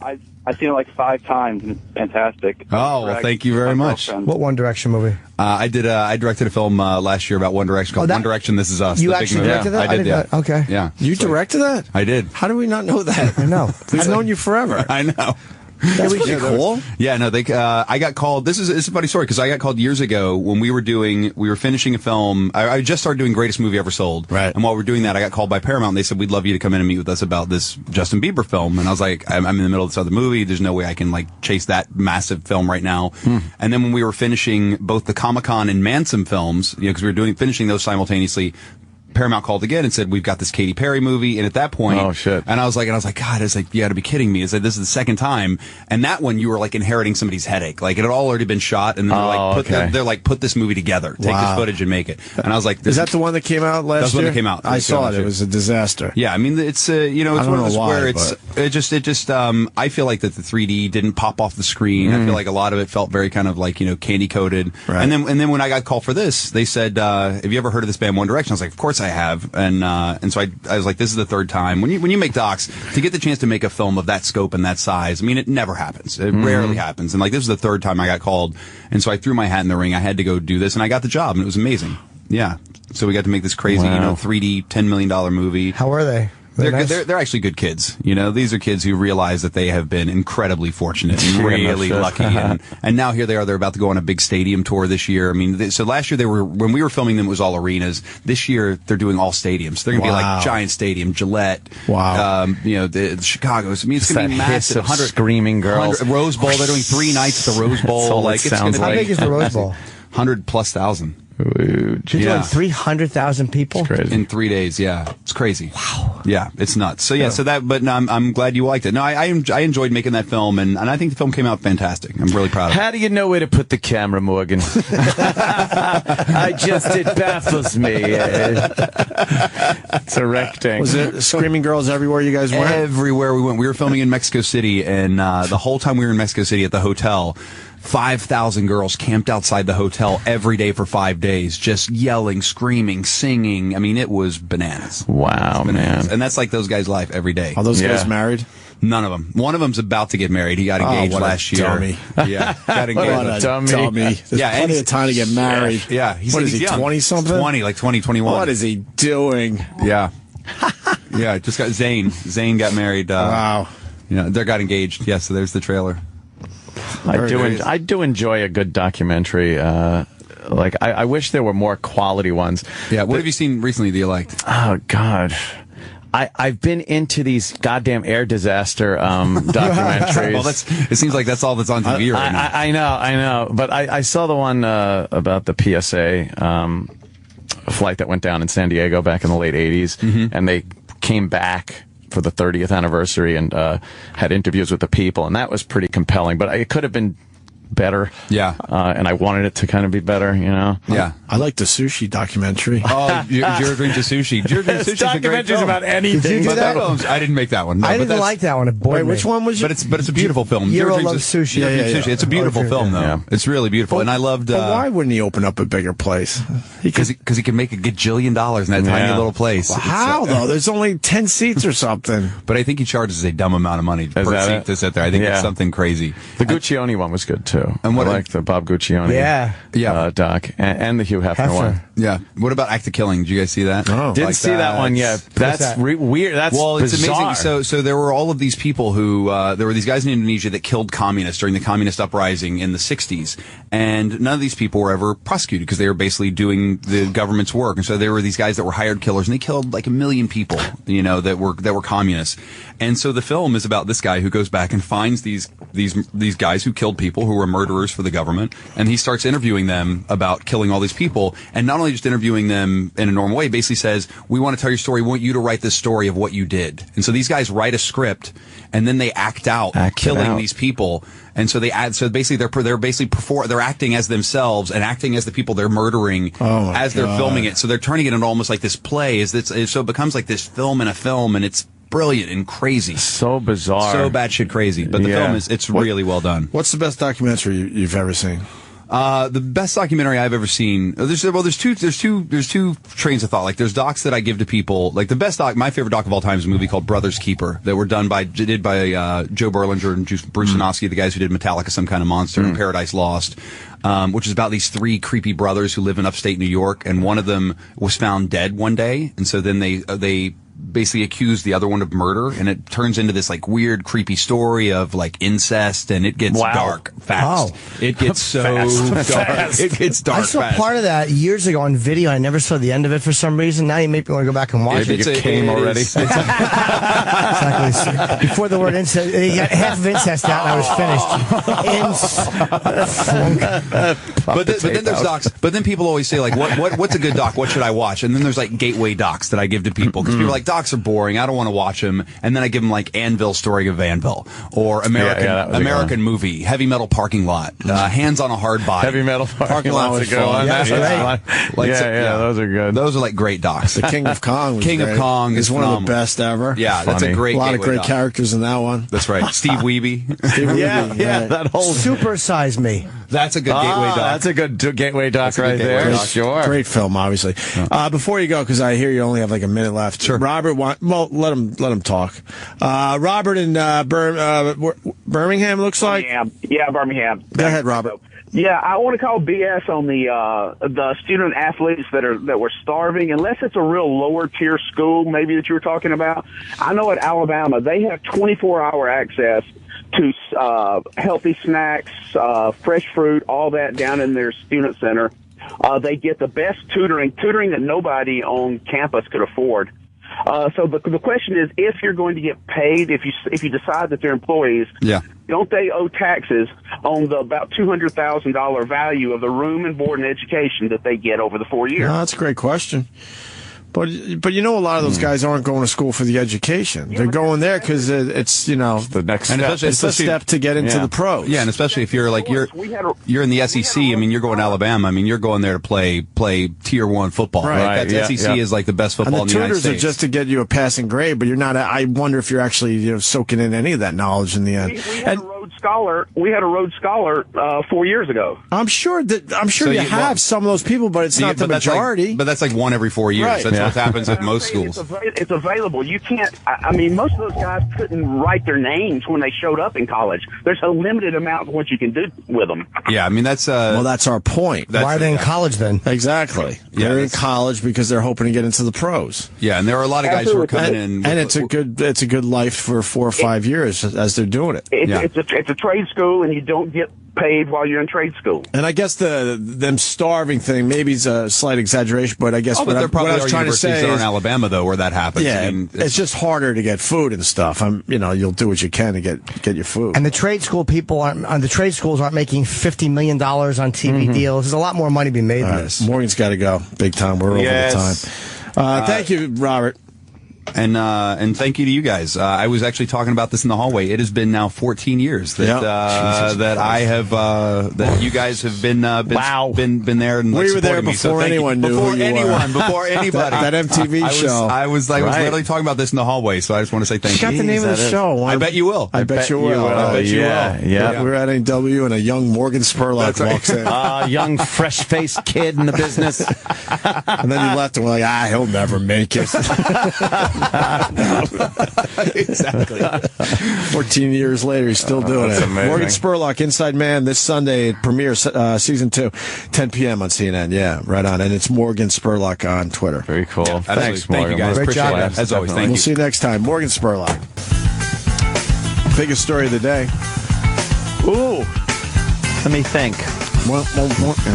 I've seen it like 5 times, and it's fantastic.
Oh, well, thank you very much.
What One Direction movie?
I directed a film last year about One Direction called One Direction, This Is Us.
You actually directed that?
I did, yeah.
Okay.
Yeah.
You directed that?
I did.
How do we not know that?
I know.
I've known you forever.
I know.
That's pretty cool.
Yeah, no, I got called. This is a funny story because I got called years ago when we were finishing a film. I just started doing Greatest Movie Ever Sold.
Right.
And while we were doing that, I got called by Paramount and they said, we'd love you to come in and meet with us about this Justin Bieber film. And I was like, I'm in the middle of this other movie. There's no way I can chase that massive film right now. And then when we were finishing both the Comic-Con and Manson films, because we were finishing those simultaneously, Paramount called again and said, we've got this Katy Perry movie. And at that point,
oh shit.
And I was like, God, you got to be kidding me. It's like, this is the second time. And that one, you were inheriting somebody's headache. It had all already been shot. And they're put this movie together. Take this footage and make it. And I was like,
is that the one that came out last year?
That's the one that came out.
I saw it. It was a disaster.
Yeah. I mean, it's, it's one of those where I feel like that the 3D didn't pop off the screen. I feel like a lot of it felt very kind of candy coated. Right. And then when I got called for this, they said, have you ever heard of this band One Direction? I was like, of course I have. And so I was like, this is the third time. When you make docs, to get the chance to make a film of that scope and that size, I mean, it never happens. It rarely happens. And this is the third time I got called. And so I threw my hat in the ring. I had to go do this, and I got the job, and it was amazing. Yeah. So we got to make this crazy, 3D, $10 million movie.
How were they?
They're actually good kids. You know, these are kids who realize that they have been incredibly fortunate and really lucky. And now here they are. They're about to go on a big stadium tour this year. I mean, so last year when we were filming them, it was all arenas. This year they're doing all stadiums. They're going to be like Giant Stadium, Gillette.
Wow.
The Chicago's. I mean, it's going to be massive.
100 screaming girls.
Rose Bowl. They're doing 3 nights at the Rose Bowl.
How big is the Rose Bowl?
100,000+.
You're doing 300,000 people
in 3 days. Yeah, it's crazy. Wow. Yeah, it's nuts. So yeah, but I'm glad you liked it. No, I enjoyed making that film, and I think the film came out fantastic. I'm really proud of it.
How do you know where to put the camera, Morgan? It baffles me. It's erecting.
Was it screaming girls everywhere you guys went?
Everywhere we went. We were filming in Mexico City, and the whole time we were in Mexico City at the hotel, 5,000 girls camped outside the hotel every day for 5 days, just yelling, screaming, singing. I mean, it was bananas.
Wow, man.
And that's like those guys' life every day.
Are those guys married?
None of them. One of them's about to get married. He got engaged last year.
Dummy.
Yeah, got engaged.
What a dummy. There's plenty of time to get married.
Yeah.
What is he, 20-something?
20, like 2021.
What is he doing?
Yeah. Yeah, just got Zane. Zane got married.
Wow.
Yeah, they got engaged. Yeah, so there's the trailer.
I do enjoy a good documentary. I wish there were more quality ones.
Yeah, what have you seen recently that you liked?
Oh, God. I've been into these goddamn air disaster documentaries.
Well, it seems like that's all that's on TV right now.
I know. But I saw the one about the PSA flight that went down in San Diego back in the late 80s, and they came back for the 30th anniversary and had interviews with the people, and that was pretty compelling. But it could have been better.
Yeah.
And I wanted it to kind of be better, you know?
Yeah.
I like the sushi documentary.
Oh, Your Dream to Sushi. Your Dream to Sushi is a great film.
About anything.
Did you do that?
I didn't make that one. No,
I didn't like that one.
Wait, which one was you?
But it's a beautiful film.
Hero Loves Sushi.
Yeah. It's a beautiful film, though. Yeah. It's really beautiful. And I loved...
But why wouldn't he open up a bigger place?
Because he can make a gajillion dollars in that tiny little place.
Well, how, though? There's only 10 seats or something.
But I think he charges a dumb amount of money per seat to sit there. I think it's something crazy.
The Guccione one was good, too.
And what
I liked the Bob Guccione doc, and the Hugh Hefner one.
Yeah. What about Act of Killing? Did you guys see that?
Oh.
Didn't see that one yet. That's weird. That's
it's
bizarre.
amazing. So there were all of these people who there were these guys in Indonesia that killed communists during the communist uprising in the 60s, and none of these people were ever prosecuted because they were basically doing the government's work. And so there were these guys that were hired killers, and they killed like 1 million people, you know, that were communists. And so the film is about this guy who goes back and finds these guys who killed people, who were murderers for the government, and he starts interviewing them about killing all these people, and not only just interviewing them in a normal way, basically says, we want to tell your story, we want you to write this story of what you did. And so these guys write a script, and then they act out killing these people. And so they're acting as themselves and acting as the people they're murdering as they're filming it. So they're turning it into almost like this play. So it becomes like this film in a film, and it's brilliant and crazy. So
bizarre.
So batshit crazy. But the film it's really well done.
What's the best documentary you've ever seen?
The best documentary I've ever seen. There's two trains of thought. Like there's docs that I give to people. Like the best doc, my favorite doc of all time is a movie called Brother's Keeper that were did by Joe Berlinger and Bruce Sinofsky, the guys who did Metallica, Some Kind of Monster, and Paradise Lost, which is about these 3 creepy brothers who live in upstate New York, and one of them was found dead one day, and so then they basically accused the other one of murder, and it turns into this like weird, creepy story of like incest, and it gets dark fast. It gets so dark. It gets dark.
I saw part of that years ago on video. I never saw the end of it for some reason. Now you make me want to go back and watch it.
It came already.
Exactly. Before the word incest, you got half of incest out, and I was finished.
But then there's docs. But then people always say like, what's a good doc? What should I watch? And then there's like gateway docs that I give to people because people are like, docs are boring. I don't want to watch them. And then I give them like Anvil, Story of Anvil, or American Movie, Heavy Metal Parking Lot, Hands on a Hard Body.
Heavy Metal Parking Lot was a good one. Those are good.
Those are like great docs.
The King of Kong.
Of Kong
is one of the best ever.
Yeah, that's a great.
A lot of great characters in that one.
That's right. Steve Wiebe.
That whole
Super Size Me.
That's a good gateway doc.
That's a good gateway doc right there. Sure.
Great film, obviously. Before you go, because I hear you only have like a minute left.
Sure.
Robert, let him talk. Robert in Birmingham looks like.
Yeah, Birmingham.
Go ahead, Robert.
Yeah, I want to call BS on the student athletes that were starving, unless it's a real lower tier school, maybe that you were talking about. I know at Alabama they have 24-hour access to healthy snacks, fresh fruit, all that down in their student center. They get the best tutoring that nobody on campus could afford. So the question is, if you're going to get paid, if you decide that they're employees, don't they owe taxes on the about $200,000 value of the room and board and education that they get over the 4 years?
No, that's a great question. But you know, a lot of those guys aren't going to school for the education. They're going there because it's, you know,
the next step.
It's the step to get into the pros.
Yeah, and especially if you're like you're in the SEC. I mean, you're going to Alabama. I mean, you're going there to play Tier 1 football. Right. That SEC is like the best football in the United States.
And the tutors are just to get you a passing grade, but you're not. I wonder if you're actually soaking in any of that knowledge in the end.
We had a Rhodes Scholar 4 years ago.
I'm sure you have some of those people, but it's not the majority.
But that's like one every 4 years.
Right.
That's what happens at most schools.
It's available. You can't. I mean, most of those guys couldn't write their names when they showed up in college. There's a limited amount of what you can do with them.
Yeah, I mean that's.
Well, that's our point.
Why are they in college then?
Exactly. They're in college because they're hoping to get into the pros.
Yeah, and there are a lot of guys who are coming in,
and it's a good life for 4 or 5 years as they're doing it.
It's a trade school, and you don't get paid while you're in trade school.
And I guess them starving thing maybe is a slight exaggeration, but I guess what I was trying to say
is in Alabama though where that happens.
Yeah,
I mean,
it's just harder to get food and stuff. You'll do what you can to get your food.
And the trade school people the trade schools aren't making $50 million on TV deals. There's a lot more money being made than this.
Morgan's got to go big time. We're over the time. Thank you, Robert.
And thank you to you guys. I was actually talking about this in the hallway. It has been now 14 years that I have that you guys have been been there and
we were there before anyone knew who you were.
Before anybody.
that MTV show.
I was literally talking about this in the hallway, so I just want to say thank you.
Got the name of the show.
I bet you will.
I bet you will.
I bet you will.
Yeah.
We're at NW and a young Morgan Spurlock walks in.
Young fresh-faced kid in the business.
And then you left and we're like, he'll never make it.
Exactly.
14 years later, he's still doing it.
Amazing.
Morgan Spurlock, Inside Man, this Sunday. It premieres Season 2, 10 p.m. on CNN. Yeah, right on. And it's Morgan Spurlock on Twitter.
Very cool. Yeah, thanks,
Morgan. Thank you, guys.
Great
Appreciate
job,
it. As always, thank you.
We'll see you next time. Morgan Spurlock. Biggest story of the day.
Ooh. Let me think.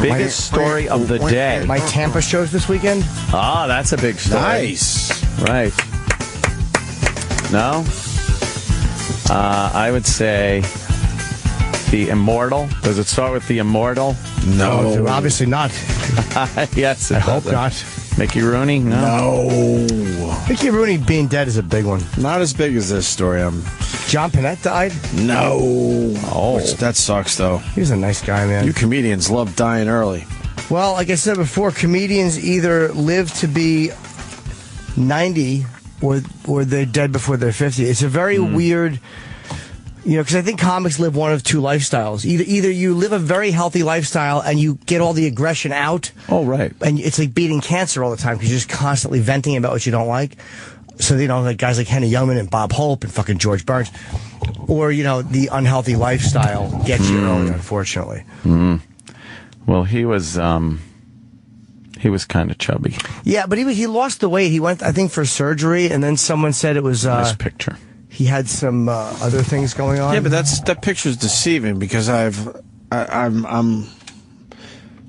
Biggest story of the day.
My Tampa shows this weekend.
Ah, that's a big story.
Nice.
Right. No? I would say the Immortal. Does it start with the Immortal?
No.
Obviously not.
Yes,
I hope not.
Mickey Rooney?
No.
Mickey Rooney being dead is a big one.
Not as big as this story.
John Panette died?
No.
Oh.
That sucks, though.
He was a nice guy, man.
You comedians love dying early.
Well, like I said before, comedians either live to be 90 or they're dead before they're 50. It's a very weird, because I think comics live one of two lifestyles. Either you live a very healthy lifestyle and you get all the aggression out.
Oh, right.
And it's like beating cancer all the time because you're just constantly venting about what you don't like. So, like guys like Henny Youngman and Bob Hope and fucking George Burns. Or, the unhealthy lifestyle gets you early, unfortunately.
Well, he was kind of chubby.
Yeah, but he lost the weight. He went, I think, for surgery, and then someone said it was...
nice picture.
He had some other things going on.
Yeah, but that picture's deceiving because I'm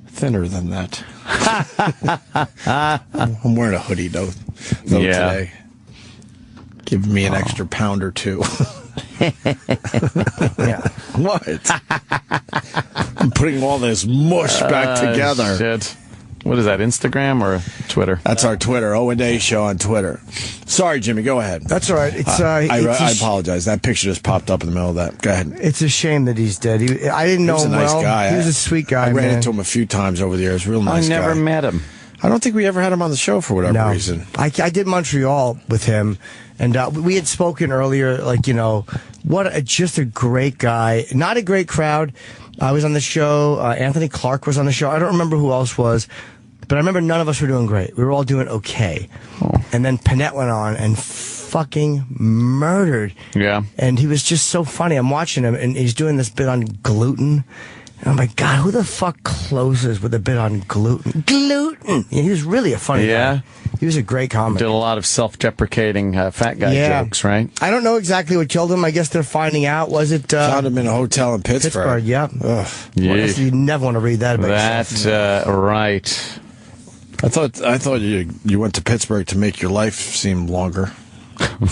thinner than that. I'm wearing a hoodie though today. Give me an extra pound or two.
Yeah.
What? I'm putting all this mush back together.
Shit. What is that, Instagram or Twitter?
That's our Twitter, O&A Show on Twitter. Sorry, Jimmy, go ahead.
That's all right.
I apologize. That picture just popped up in the middle of that. Go ahead.
It's a shame that he's dead. I didn't know him well.
He was a nice guy.
He was a sweet guy,
I ran into him a few times over the years. Real nice guy.
I never met him.
I don't think we ever had him on the show for whatever reason.
I did Montreal with him, and we had spoken earlier, just a great guy. Not a great crowd. I was on the show. Anthony Clark was on the show. I don't remember who else was. But I remember none of us were doing great. We were all doing okay. Oh. And then Panette went on and fucking murdered.
Yeah.
And he was just so funny. I'm watching him, and he's doing this bit on gluten. Oh my God, who the fuck closes with a bit on gluten? Gluten! Yeah, he was really a funny guy. He was a great comic.
Did a lot of self-deprecating fat guy jokes, right?
I don't know exactly what killed him. I guess they're finding out. Was it...
Found him in a hotel in Pittsburgh.
Yeah.
Ugh.
Well, you never want to read that about yourself.
Right.
I thought you went to Pittsburgh to make your life seem longer.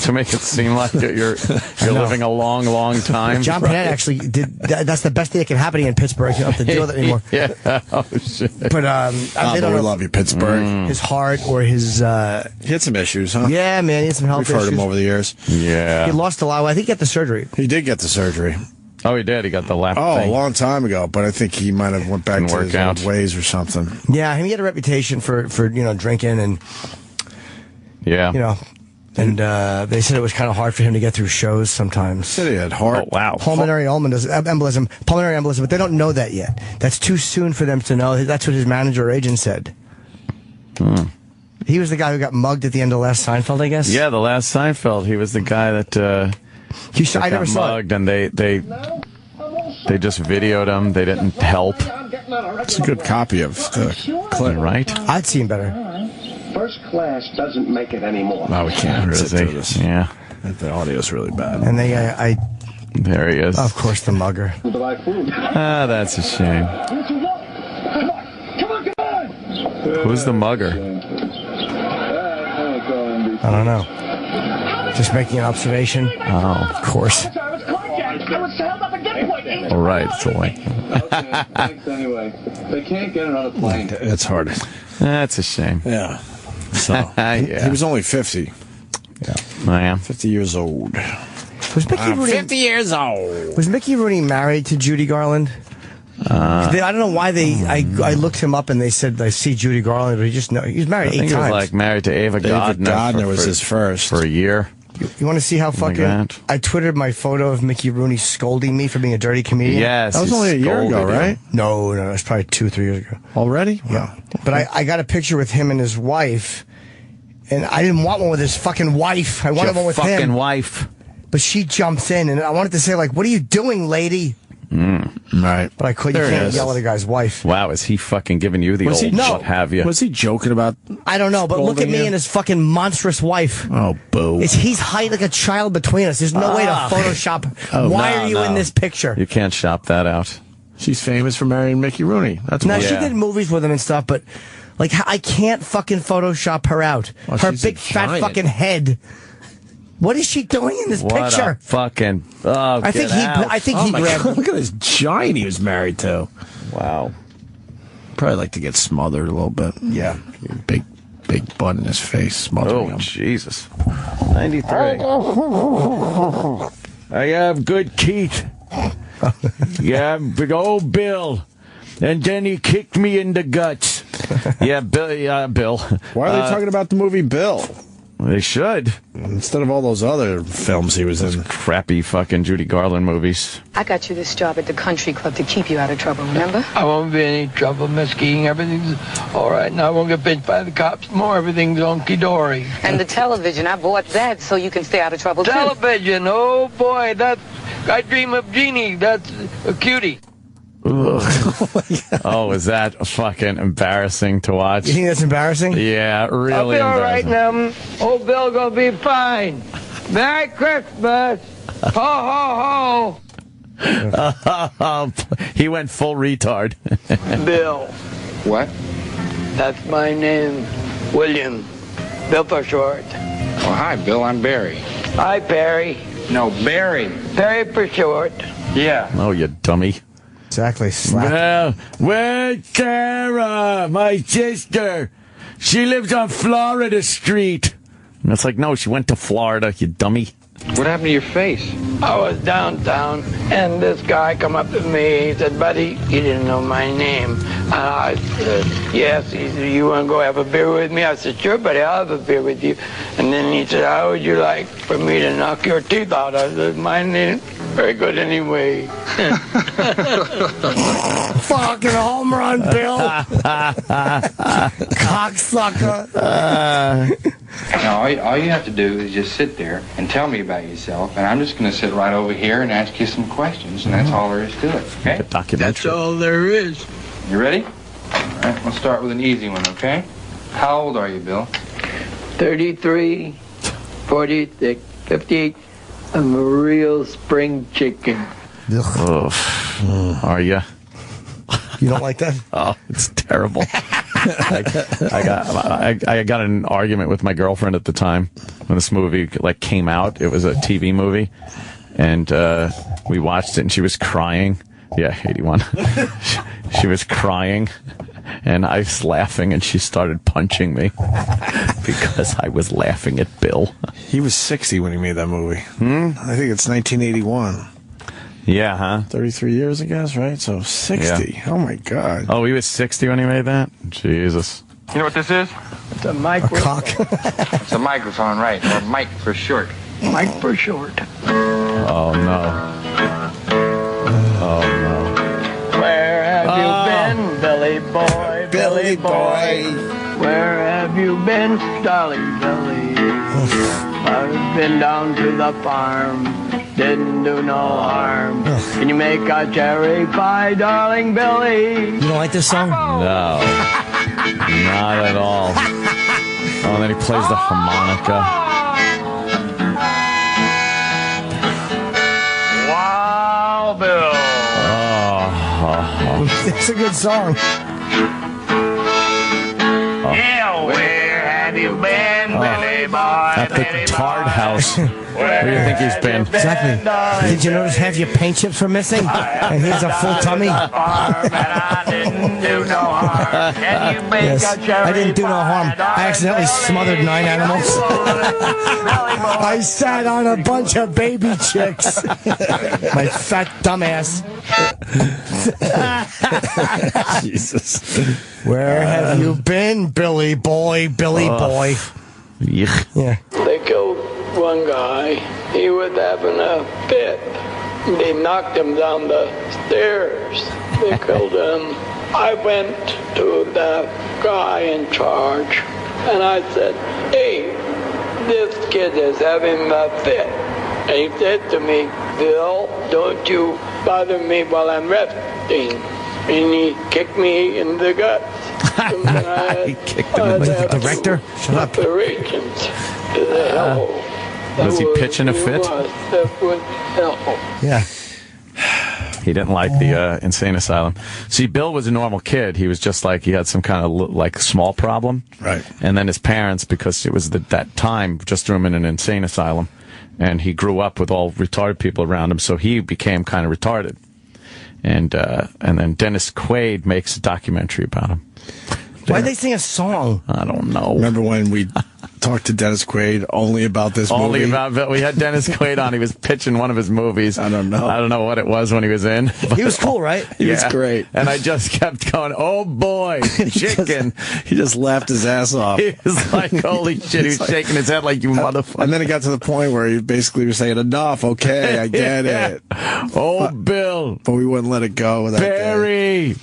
To make it seem like you're living a long, long time.
John Panetta actually did. That's the best thing that can happen in Pittsburgh. You don't have to deal with it anymore.
Yeah. Oh, shit.
But
we love you, Pittsburgh.
His heart or his...
He had some issues, huh?
Yeah, man. He had some health issues.
We've heard him over the years.
Yeah.
He lost a lot. I think he got the surgery.
He did get the surgery.
Oh, he did. He got the lap thing.
A long time ago, but I think he might have went back to his old ways or something.
Yeah, he had a reputation for drinking and...
Yeah.
And they said it was kind of hard for him to get through shows sometimes.
Said he had heart.
Oh, wow.
Pulmonary embolism, but they don't know that yet. That's too soon for them to know. That's what his manager or agent said. He was the guy who got mugged at the end of last Seinfeld, I guess.
Yeah, the last Seinfeld. He was the guy that
I never saw
mugged, and they just videoed him. They didn't help.
It's a good copy of the clip,
right?
I'd seen better.
First class doesn't make it anymore.
No, we can't sit through this.
Yeah.
The audio's really bad.
And
there he is.
Of course, the mugger.
That's a shame.
Come on!
Who's the mugger?
I don't know. Just making an observation.
Oh,
of course.
All right, it's a link.
Thanks anyway. They can't get another plane.
It's hard.
That's a shame.
Yeah. So he was only 50.
Yeah. I am
50 years old.
Was Mickey Rooney
50 years old?
Was Mickey Rooney married to Judy Garland? I don't know why I looked him up and they said I see Judy Garland, but he was married 8 times.
He was like married to Ava Gardner.
Gardner was his first
for a year.
You want to see how fucking... I twittered my photo of Mickey Rooney scolding me for being a dirty comedian.
Yes.
That was only a year ago, right?
No, it was probably 2 or 3 years ago.
Already?
Yeah. But I got a picture with him and his wife, and I didn't want one with his fucking wife. I wanted one with him.
Fucking wife.
But she jumps in, and I wanted to say, like, what are you doing, lady?
Right.
But I couldn't. You can't yell at a guy's wife.
Wow, is he fucking giving you the old what have you?
Was he joking about...
I don't know, but look at me and his fucking monstrous wife.
Oh, boo.
He's height like a child between us. There's no way to Photoshop. Why are you in this picture?
You can't shop that out.
She's famous for marrying Mickey Rooney. That's why.
She did movies with him and stuff, but like I can't fucking Photoshop her out. Her big fat fucking head. What is she doing in this picture?
Fucking. Oh,
I think he grabbed.
God, look at this giant he was married to.
Wow.
Probably like to get smothered a little bit.
Yeah.
Big butt in his face, smothering him.
Jesus. 93. I have good teeth. Yeah, big old Bill. And then he kicked me in the guts. Yeah, Bill.
Why are they talking about the movie Bill?
They should.
Instead of all those other films he was in.
Crappy fucking Judy Garland movies.
I got you this job at the country club to keep you out of trouble, remember?
I won't be in any trouble, Miss King. Everything's all right now. I won't get pinched by the cops more. Everything's hunky-dory.
And the television, I bought that so you can stay out of trouble, too.
Television, oh boy, I dream of Jeannie. That's a cutie.
Oh, is that fucking embarrassing to watch?
You think that's embarrassing?
Yeah, really
I'll be all right
embarrassing.
now. Old Bill gonna be fine. Merry Christmas. Ho, ho, ho.
He went full retard.
Bill.
What?
That's my name. William. Bill for short.
Oh, hi, Bill. I'm Barry.
Hi, Perry.
No, Barry.
Perry for short.
Yeah.
Oh, you dummy.
Exactly.
Where's Sarah, my sister? She lives on Florida Street. And it's like, no, she went to Florida, you dummy.
What happened to your face?
I was downtown, and this guy come up to me. He said, buddy, you didn't know my name. And I said, yes. He said, you want to go have a beer with me? I said, sure, buddy, I'll have a beer with you. And then he said, how would you like for me to knock your teeth out? I said, my name very good anyway.
Fucking home run, Bill. Cocksucker.
Now, all you have to do is just sit there and tell me about yourself, and I'm just going to sit right over here and ask you some questions, and that's all there is to it, okay?
A documentary.
That's all there is.
You ready? All right, we'll start with an easy one, okay? How old are you, Bill?
33, 46, 58. I'm a real spring chicken.
Are you?
You don't like that?
Oh, it's terrible. I got in an argument with my girlfriend at the time when this movie came out. It was a TV movie, and we watched it, and she was crying. Yeah, 81. She was crying, and I was laughing, and she started punching me because I was laughing at Bill.
He was 60 when he made that movie. I think it's 1981.
Yeah, huh?
33 years, I guess, right? So 60. Yeah. Oh, my God.
Oh, he was 60 when he made that? Jesus.
You know what this is?
It's a microphone.
It's a microphone, right? Or mic for short.
Mic for short.
Oh, no. Oh, no.
Where have you been, Billy boy?
Billy boy.
Where have you been, darling Billy? I've been down to the farm. Didn't do no harm. Can you make a cherry pie, darling Billy?
You don't like this song?
No. Not at all. Oh, and then he plays the harmonica.
Wow, Bill.
Oh.
It's a good song.
Yeah, where have you been, Billy boy?
At the Tard House. Where do you think he's been?
Exactly. Did you notice half your paint chips were missing? And here's a full tummy. Yes, I didn't do no harm. I accidentally smothered 9 animals. I sat on a bunch of baby chicks. My fat dumbass.
Jesus.
Where have you been, Billy boy, Billy boy?
Yuck.
Yeah.
They killed one guy. He was having a fit. They knocked him down the stairs. They killed him. I went to the guy in charge, and I said, "Hey, this kid is having a fit." And he said to me, "Bill, don't you bother me while I'm resting." And he kicked me in the guts.
He kicked him in the guts.
Director? Shut up.
Operations to the hell.
Was he pitching a fit?
That was hell.
Yeah.
He didn't like the insane asylum. See, Bill was a normal kid. He was just he had some kind of small problem.
Right.
And then his parents, because it was that time, just threw him in an insane asylum. And he grew up with all retarded people around him, so he became kind of retarded. And then Dennis Quaid makes a documentary about him.
Why'd they sing a song?
I don't know.
Remember when we talked to Dennis Quaid only about this movie?
We had Dennis Quaid on. He was pitching one of his movies.
I don't know
what it was when he was in.
He was cool, right?
He was great.
And I just kept going, oh boy, chicken.
He just laughed his ass off.
He was like, holy shit. He was shaking his head like, you motherfucker.
And then it got to the point where he basically was saying, enough, okay, I get it.
Oh, Bill.
But we wouldn't let it go. With that
Barry.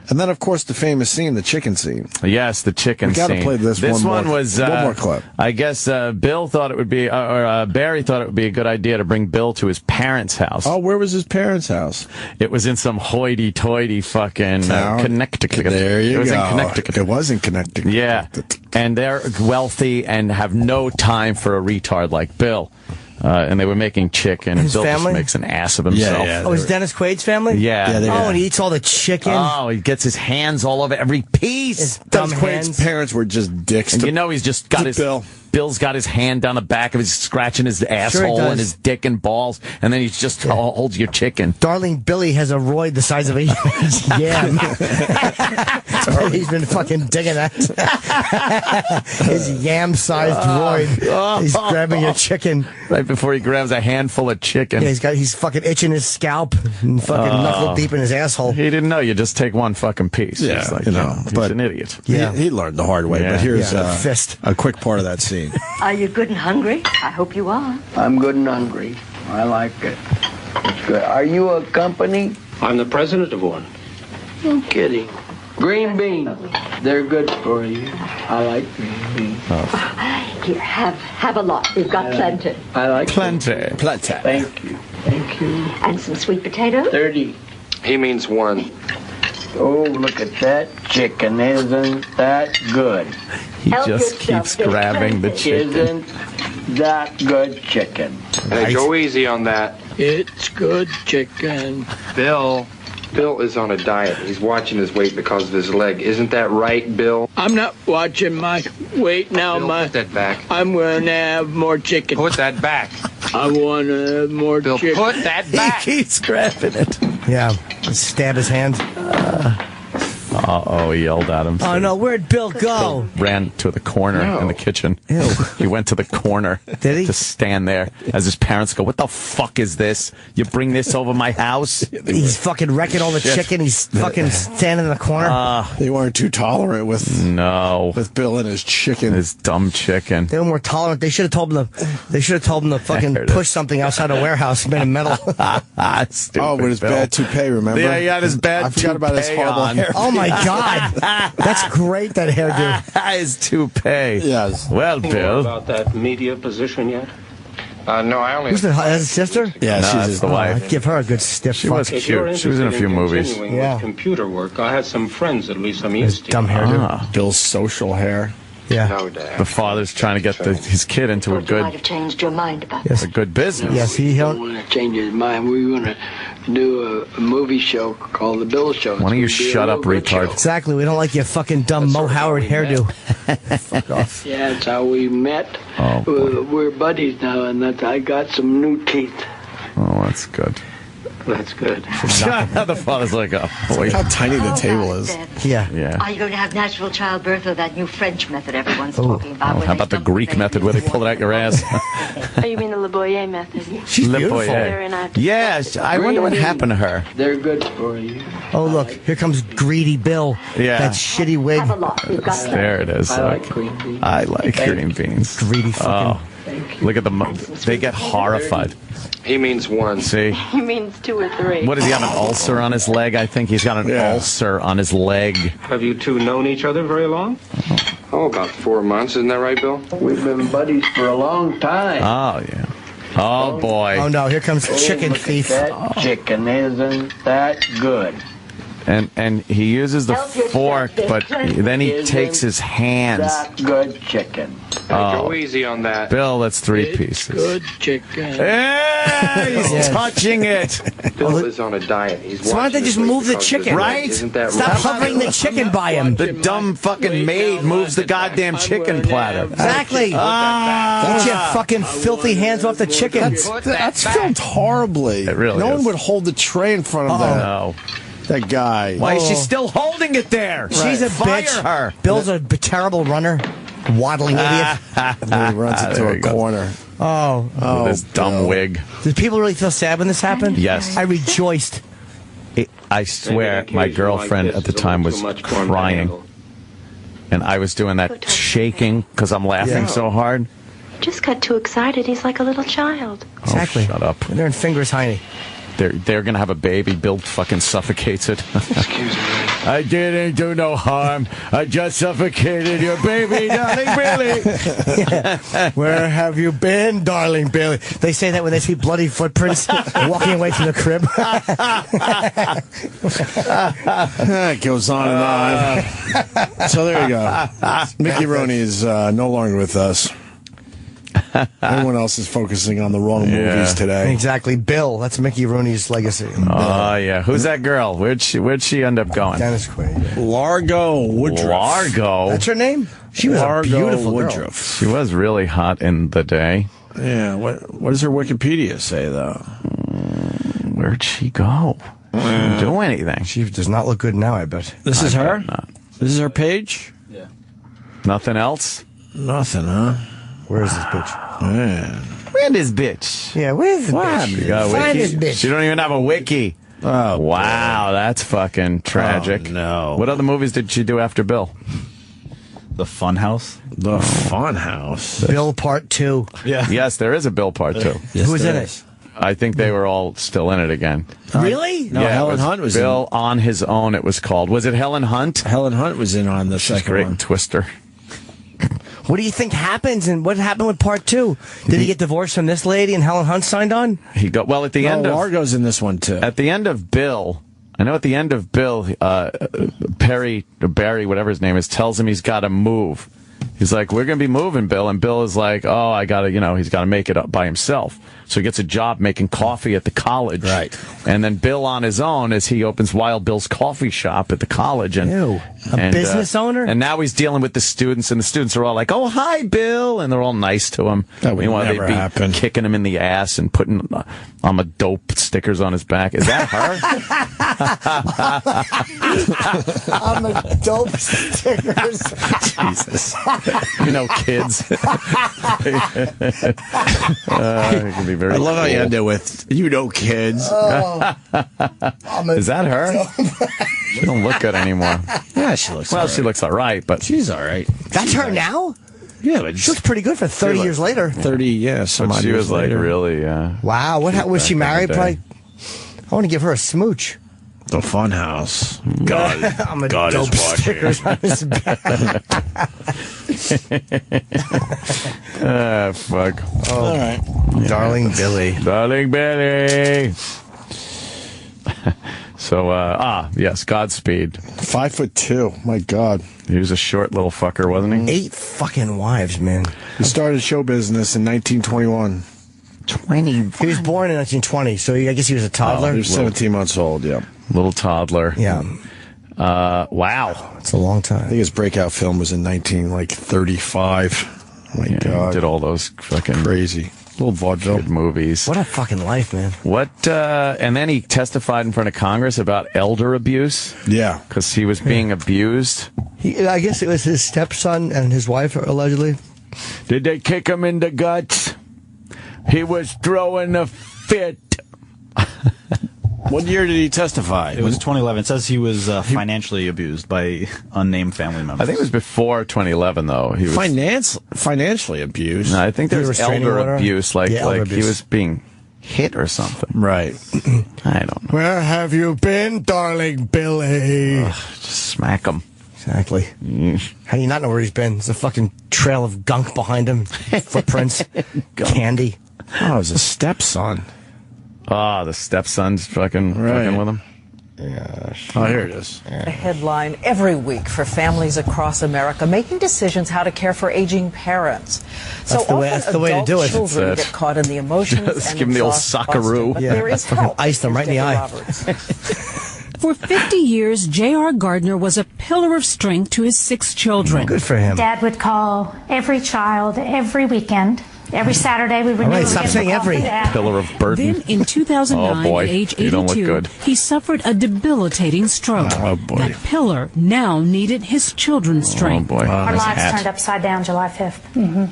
And then, of course, the famous scene, the chicken scene.
Yes, the chicken scene.
We got to play this one more clip.
I guess Bill thought it would be, or Barry thought it would be a good idea to bring Bill to his parents' house.
Oh, where was his parents' house?
It was in some hoity-toity fucking Connecticut.
There you go.
It was in Connecticut.
It was in Connecticut.
Yeah. And they're wealthy and have no time for a retard like Bill. And they were making chicken, and Bill just makes an ass of himself.
Yeah,
oh, is Dennis Quaid's family?
Yeah.
And he eats all the chicken?
Oh, he gets his hands all over every piece.
Dennis Quaid's parents were just dicks.
And he's just got his... Bill's got his hand down the back of his, scratching his asshole and his dick and balls, and then he just holds your chicken.
Darling Billy has a roid the size of a yam. He's been fucking digging that. His yam-sized roid. He's grabbing your chicken.
Right before he grabs a handful of chicken.
Yeah, he's fucking itching his scalp and fucking knuckle deep in his asshole.
He didn't know. You just take one fucking piece.
Yeah,
he's an idiot.
Yeah. He learned the hard way, but here's
fist.
A quick part of that scene.
Are you good and hungry? I hope you are.
I'm good and hungry. I like it. That's good. Are you a company?
I'm the president of one.
No kidding. Green beans. They're good for you. I like green beans.
Here, have a lot. We've got plenty.
I like
Plenty.
Thank you. Thank you.
And some sweet potatoes?
30.
He means one.
Oh, look at that chicken. Isn't that good?
He just keeps grabbing the chicken.
Isn't that good chicken?
Hey, go easy on that.
It's good chicken.
Bill is on a diet. He's watching his weight because of his leg. Isn't that right, Bill?
I'm not watching my weight now.
Bill, put that back.
I'm going to have more chicken.
Put that back.
I want to have more
Bill,
chicken.
put that back.
He keeps grabbing it.
Yeah, stab his hand.
Uh-oh, he yelled at him.
Oh, no, where'd Bill go?
Ran to the corner in the kitchen.
Ew.
He went to the corner.
Did he?
To stand there as his parents go, what the fuck is this? You bring this over my house?
He's fucking wrecking all the chicken. He's fucking standing in the corner.
They weren't too tolerant with Bill and his chicken.
His dumb chicken.
They were more tolerant. They should have told him to fucking push something outside a warehouse made of metal.
Oh, with his bad toupee, remember?
Yeah, he had his bad
I forgot about his
toupee
horrible
on.
hair.
Oh my God, that's great, that hairdo.
His toupee.
Yes.
Well, Bill.
About that media position yet?
No, I only...
Who's that's his sister?
Yeah,
No,
she's
that's the wife.
I'd give her a good stiff
She
fuck.
was
If you're
cute. She was in a
interested
few movies.
continuing
Yeah.
with computer work, I had some friends at least I'm
His
used to.
dumb hairdo.
Bill's social hair.
Yeah.
No, Dad.
The father's trying to get his kid into a
Thought you might
good
have changed your mind about
Yes.
a good business.
Yes, he
Don't
don't.
want to change his mind. We want to do a movie show called The Bill Show.
Why don't you shut up, retard?
Exactly. We don't like your fucking dumb Mo Howard hairdo. Fuck off.
Yeah, that's how we met.
Oh, boy.
We're buddies now, and I got some new teeth.
Oh, that's good.
That's good.
The father's like, oh, boy.
Look how tiny the table is.
Yeah.
Yeah.
Are you going to have natural childbirth or that new French method everyone's talking about?
Oh,
where
how
they
about the
dump the
Greek
baby
method where they
in the
pull it out your ass?
Oh, you mean the Le Boyer method?
She's
Le
beautiful.
Boyer. Yes, I wonder what happened to her.
They're good for you.
Oh, look, here comes greedy Bill.
Yeah.
That shitty wig.
Have a lot. We've got plenty.
There it is.
I like green beans.
I like green beans.
Greedy fucking.
Oh, look at they get horrified.
He means one.
See?
He means 2 or 3.
What does he have, an ulcer on his leg? I think he's got an ulcer on his leg.
Have you two known each other very long?
Oh, about 4 months. Isn't that right, Bill?
We've been buddies for a long time.
Oh, yeah. Oh, boy.
Oh, no, here comes chicken
Look at
thief.
that chicken. Isn't that good?
And he uses the
Help yourself,
fork,
Bill.
but then he takes his hands.
That good chicken.
Hey, go easy on that.
Bill, that's 3
It's
pieces.
good chicken.
Hey, he's
Yeah.
touching it.
Bill is on a diet. He's
So why don't they
watching
just
his weight
move the
because of
chicken?
his leg.
Right?
Isn't that
Stop
right?
hovering the chicken by him.
The dumb fucking maid moves the goddamn chicken platter.
Exactly. Get your fucking filthy hands off the chicken.
That's filmed horribly.
It really
no
is.
one would hold the tray in front of
No.
that guy.
Why is she still holding it there?
She's a
Fire
bitch.
her.
Bill's a terrible runner. Waddling idiot.
And then he runs into
There
a
he goes.
corner.
Oh.
With his dumb wig.
Did people really feel sad when this happened?
Yes.
I rejoiced.
I swear, my girlfriend at the time was crying. And I was doing that shaking because I'm laughing so hard.
Just got too excited. He's like a little child.
Exactly.
Oh, shut up.
They're in fingers, Heine.
They're going to have a baby. Bill fucking suffocates it.
Excuse me.
I didn't do no harm. I just suffocated your baby, darling Billy.
Where have you been, darling Billy? They say that when they see bloody footprints walking away from the crib.
It goes on and on. So there you go. Mickey Rooney is no longer with us. Everyone else is focusing on the wrong movies today.
Exactly. Bill. That's Mickey Rooney's legacy.
Oh, yeah. Who's that girl? Where'd she end up going?
Dennis Quaid.
Largo Woodruff.
Largo.
That's her name? She was
Largo
a beautiful
Woodruff.
She was really hot in the day.
Yeah. What does her Wikipedia say, though?
Where'd she go? She didn't do anything.
She does not look good now, I bet.
This is her?
Not.
This is her page?
Yeah.
Nothing else?
Nothing, huh?
Where is this bitch?
Man.
Where this bitch?
Yeah, where's the bitch?
She got a
Find
wiki?
this bitch.
She don't even have a wiki.
Oh,
wow, that's fucking tragic.
Oh, no.
What other movies did she do after Bill?
The Funhouse.
The Funhouse.
Bill Part 2.
Yeah.
Yes, there is a Bill Part 2.
Yes,
Who's in
there
it?
is.
I think they were all still in it again.
Really?
No, Helen Hunt was
Bill on His Own, it was called. Was it Helen Hunt?
Helen Hunt was in on the second
Great
one.
Twister.
What do you think happens, and what happened with part 2? Did he get divorced from this lady and Helen Hunt signed on?
He got at the end of
Largo's in this one too.
At the end of Bill, I know at the end of Bill, Barry, whatever his name is, tells him he's got to move. He's like, we're going to be moving, Bill. And Bill is like, oh, I got to, he's got to make it up by himself. So he gets a job making coffee at the college.
Right.
And then Bill on his own as he opens Wild Bill's coffee shop at the college. And,
a business owner?
And now he's dealing with the students, and the students are all like, oh, hi, Bill. And they're all nice to him.
That would never happen.
Kicking him in the ass and putting I'm a dope stickers on his back. Is that her?
I'm a dope stickers.
Jesus. Kids. It can be very
I love how you
cool.
end it with, kids.
Is that her? She don't look good anymore.
Yeah, she looks all right.
She looks all right, but
She's all right.
That's her now?
Yeah, but
She looks pretty good for 30 years later.
30, yeah, some
but
odd
she
years
was like
later.
really.
Wow, was she married?
back in the
Probably. I want to give her a smooch.
The fun house. God,
I'm a
God
dope
is watching.
stickers on his back.
Fuck.
All right.
Darling Billy.
Darling Billy. So, yes, Godspeed.
5'2". My God.
He was a short little fucker, wasn't he?
8 fucking wives, man.
He started show business in 1921.
20.
He was born in 1920, so I guess he was a toddler.
He was 17 months old, yeah.
Little toddler.
Yeah.
Wow.
It's a long
I
time.
think his breakout film was in 1935. My God.
He did all those fucking
Crazy. Little vaudeville.
good movies.
What a fucking life, man.
And then he testified in front of Congress about elder abuse.
Yeah.
Because he was being abused.
I guess it was his stepson and his wife, allegedly.
Did they kick him in the guts? He was throwing a fit.
What year did he testify?
It was 2011. It says he was financially abused by unnamed family members.
I think it was before 2011, though. He was
Financially abused.
No, I think there was
restraining
elder
order?
abuse, like
elder
he
abuse.
was being hit or something.
Right.
I don't know.
Where have you been, darling Billy?
Just smack him.
Exactly. How do you not know where he's been? There's a fucking trail of gunk behind him. Footprints. Candy.
Oh, it was a stepson.
The stepson's fucking with him.
Yeah.
Oh, here it is.
A headline every week for families across America making decisions how to care for aging parents.
That's the way to do it.
Children get caught in the emotions.
Just
and
give them the old
exhaust
socceroo.
busting, but there is help.
Ice them right in the
Debbie
eye.
Roberts.
For 50 years, J.R. Gardner was a pillar of strength to his 6 children.
Good for him.
Dad would call every child every weekend. Every Saturday we would
All right, stop saying every.
Pillar of burden.
Then in 2009,
Oh, boy.
at age
You don't look
82,
good.
he suffered a debilitating stroke.
Oh, boy.
That pillar now needed his children's strength.
Oh, boy.
Our
Nice
lives
hat.
turned upside down July 5th. Mm-hmm.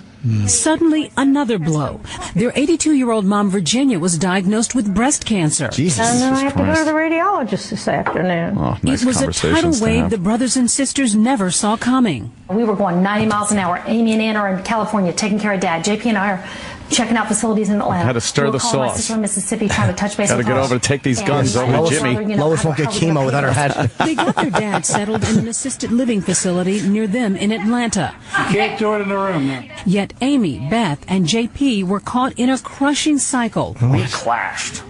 Suddenly, another blow. Their 82-year-old mom, Virginia, was diagnosed with breast cancer.
Jesus.
And then I have to go to the radiologist this afternoon.
Oh, nice
It was a
conversations
tidal
to
wave
have.
the brothers and sisters never saw coming.
We were going 90 miles an hour. Amy and Ann are in California taking care of Dad. JP and I are checking out facilities in Atlanta.
Had to stir
We were
the
calling my
sauce.
sister in Mississippi trying to touch base
Gotta
with
get
her.
over to take these
And
guns over to
Lois
Jimmy.
wondering, you know,
Lois won't get
how we gonna
chemo without her hat.
They got their dad settled in an assisted living facility near them in Atlanta.
Can't do it in the room now.
Yet Amy, Beth, and JP were caught in a crushing cycle.
We clashed.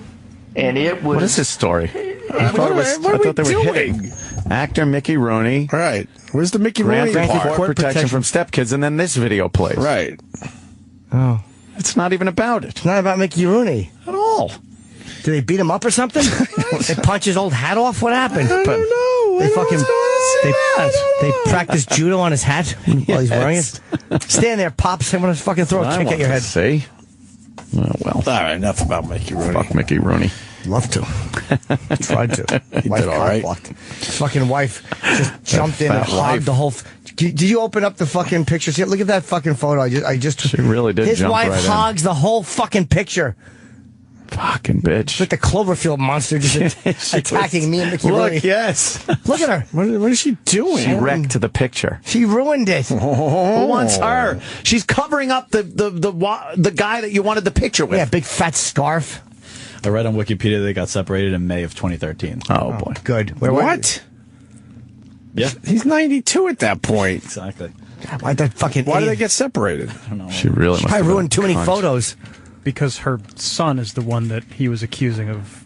And it was...
What is his story? I thought they were hitting. Actor Mickey Rooney.
Right. Where's the Mickey Rooney
Granted
part?
court protection from stepkids, and then this video plays.
Right.
Oh.
It's not even about it.
It's not about Mickey Rooney.
At all.
Did they beat him up or something? They punch his old hat off? What happened?
I don't know.
They fucking... They practiced judo on his hat while he's wearing it. Stand there, Pops. I'm going to fucking throw a kick at your head.
See? Oh, well.
All right, enough about Mickey Rooney.
Fuck Mickey Rooney.
Love to. Tried to.
He did all right.
His fucking wife just jumped in and
fat wife.
hogged the whole... Did you open up the fucking pictures? Here, look at that fucking photo. I just.
She really did
His
jump
wife
right in.
hogs the whole fucking picture.
Fucking bitch.
It's like the Cloverfield monster just attacking me and Mickey
Look,
Rooney.
yes.
Look at her.
What is she doing?
She wrecked the picture.
She ruined it.
Who wants her? She's covering up the guy that you wanted the picture with.
Yeah, big fat scarf.
I read on Wikipedia they got separated in May of 2013.
Oh boy.
Good.
What?
Yeah.
He's 92 at that point.
Exactly.
Why that fucking
Why did
idiot?
they get separated?
I don't know.
She really must
I
have
ruined too many
cunt.
photos.
Because her son is the one that he was accusing of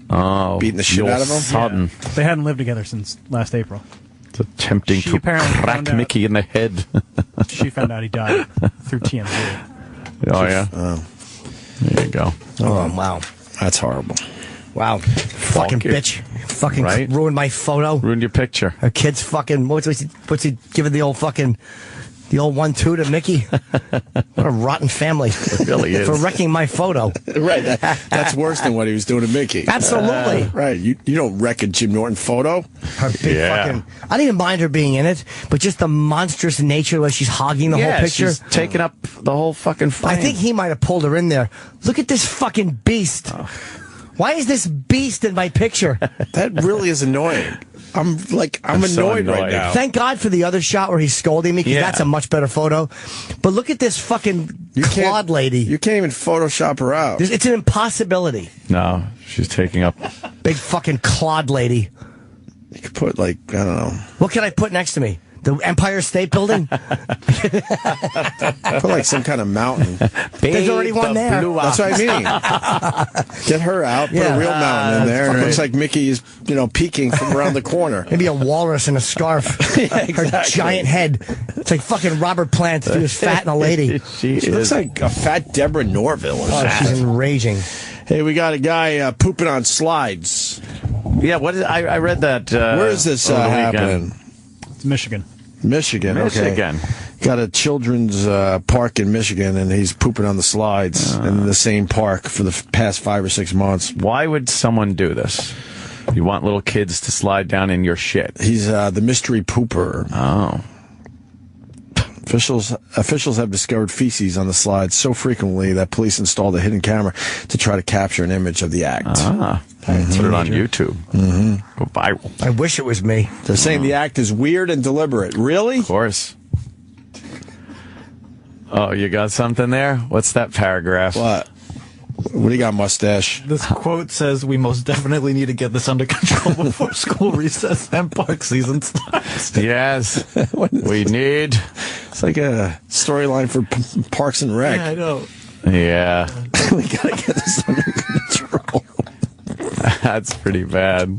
beating the shit out of him?
Sudden.
Yeah. They hadn't lived together since last April.
It's attempting
She
to
apparently
crack
found out-
Mickey in the head.
She found out he died through TMZ.
Oh, yeah? There you go.
Oh, wow.
That's horrible.
Wow. Fucking
you.
bitch. Fucking
Right?
ruined my photo.
Ruined your picture.
Her kid's fucking, what's he giving the old 1-2 to Mickey? What a rotten family.
It really is.
For wrecking my photo.
Right. That's worse than what he was doing to Mickey.
Absolutely.
Right. You don't wreck a Jim Norton photo.
Her big fucking, I didn't even mind her being in it, but just the monstrous nature where she's hogging the whole picture.
She's taking up the whole fucking frame.
I think he might have pulled her in there. Look at this fucking beast. Why is this beast in my picture?
That really is annoying. I'm
so
annoyed right now.
Thank God for the other shot where he's scolding me, because that's a much better photo. But look at this fucking clod lady.
You can't even Photoshop her out.
It's an impossibility.
No, she's taking up.
Big fucking clod lady.
You could put, I don't know.
What can I put next to me? The Empire State Building?
Put some kind of mountain.
There's already one there.
That's what I mean. Get her out, put a real mountain in there. And it looks like Mickey is, peeking from around the corner.
Maybe a walrus in a scarf. Her giant head. It's like fucking Robert Plant if he was fat and a lady.
She looks like a fat Deborah Norville.
She's enraging.
Hey, we got a guy pooping on slides.
Yeah, what is? I read that.
Where is this happening?
It's Michigan.
Michigan. Okay. Got a children's park in Michigan, and he's pooping on the slides in the same park for the past 5 or 6 months.
Why would someone do this? You want little kids to slide down in your shit.
He's the mystery pooper.
Oh.
Officials have discovered feces on the slides so frequently that police installed a hidden camera to try to capture an image of the act.
Put it on YouTube. Go viral.
I wish it was me.
They're saying the act is weird and deliberate. Really?
Of course. Oh, you got something there? What's that paragraph?
What do you got, mustache?
This quote says, "We most definitely need to get this under control before school recess and park season starts."
Yes, we need.
It's like a storyline for Parks and Rec.
Yeah, I know.
Yeah.
We gotta get this under control.
That's pretty bad.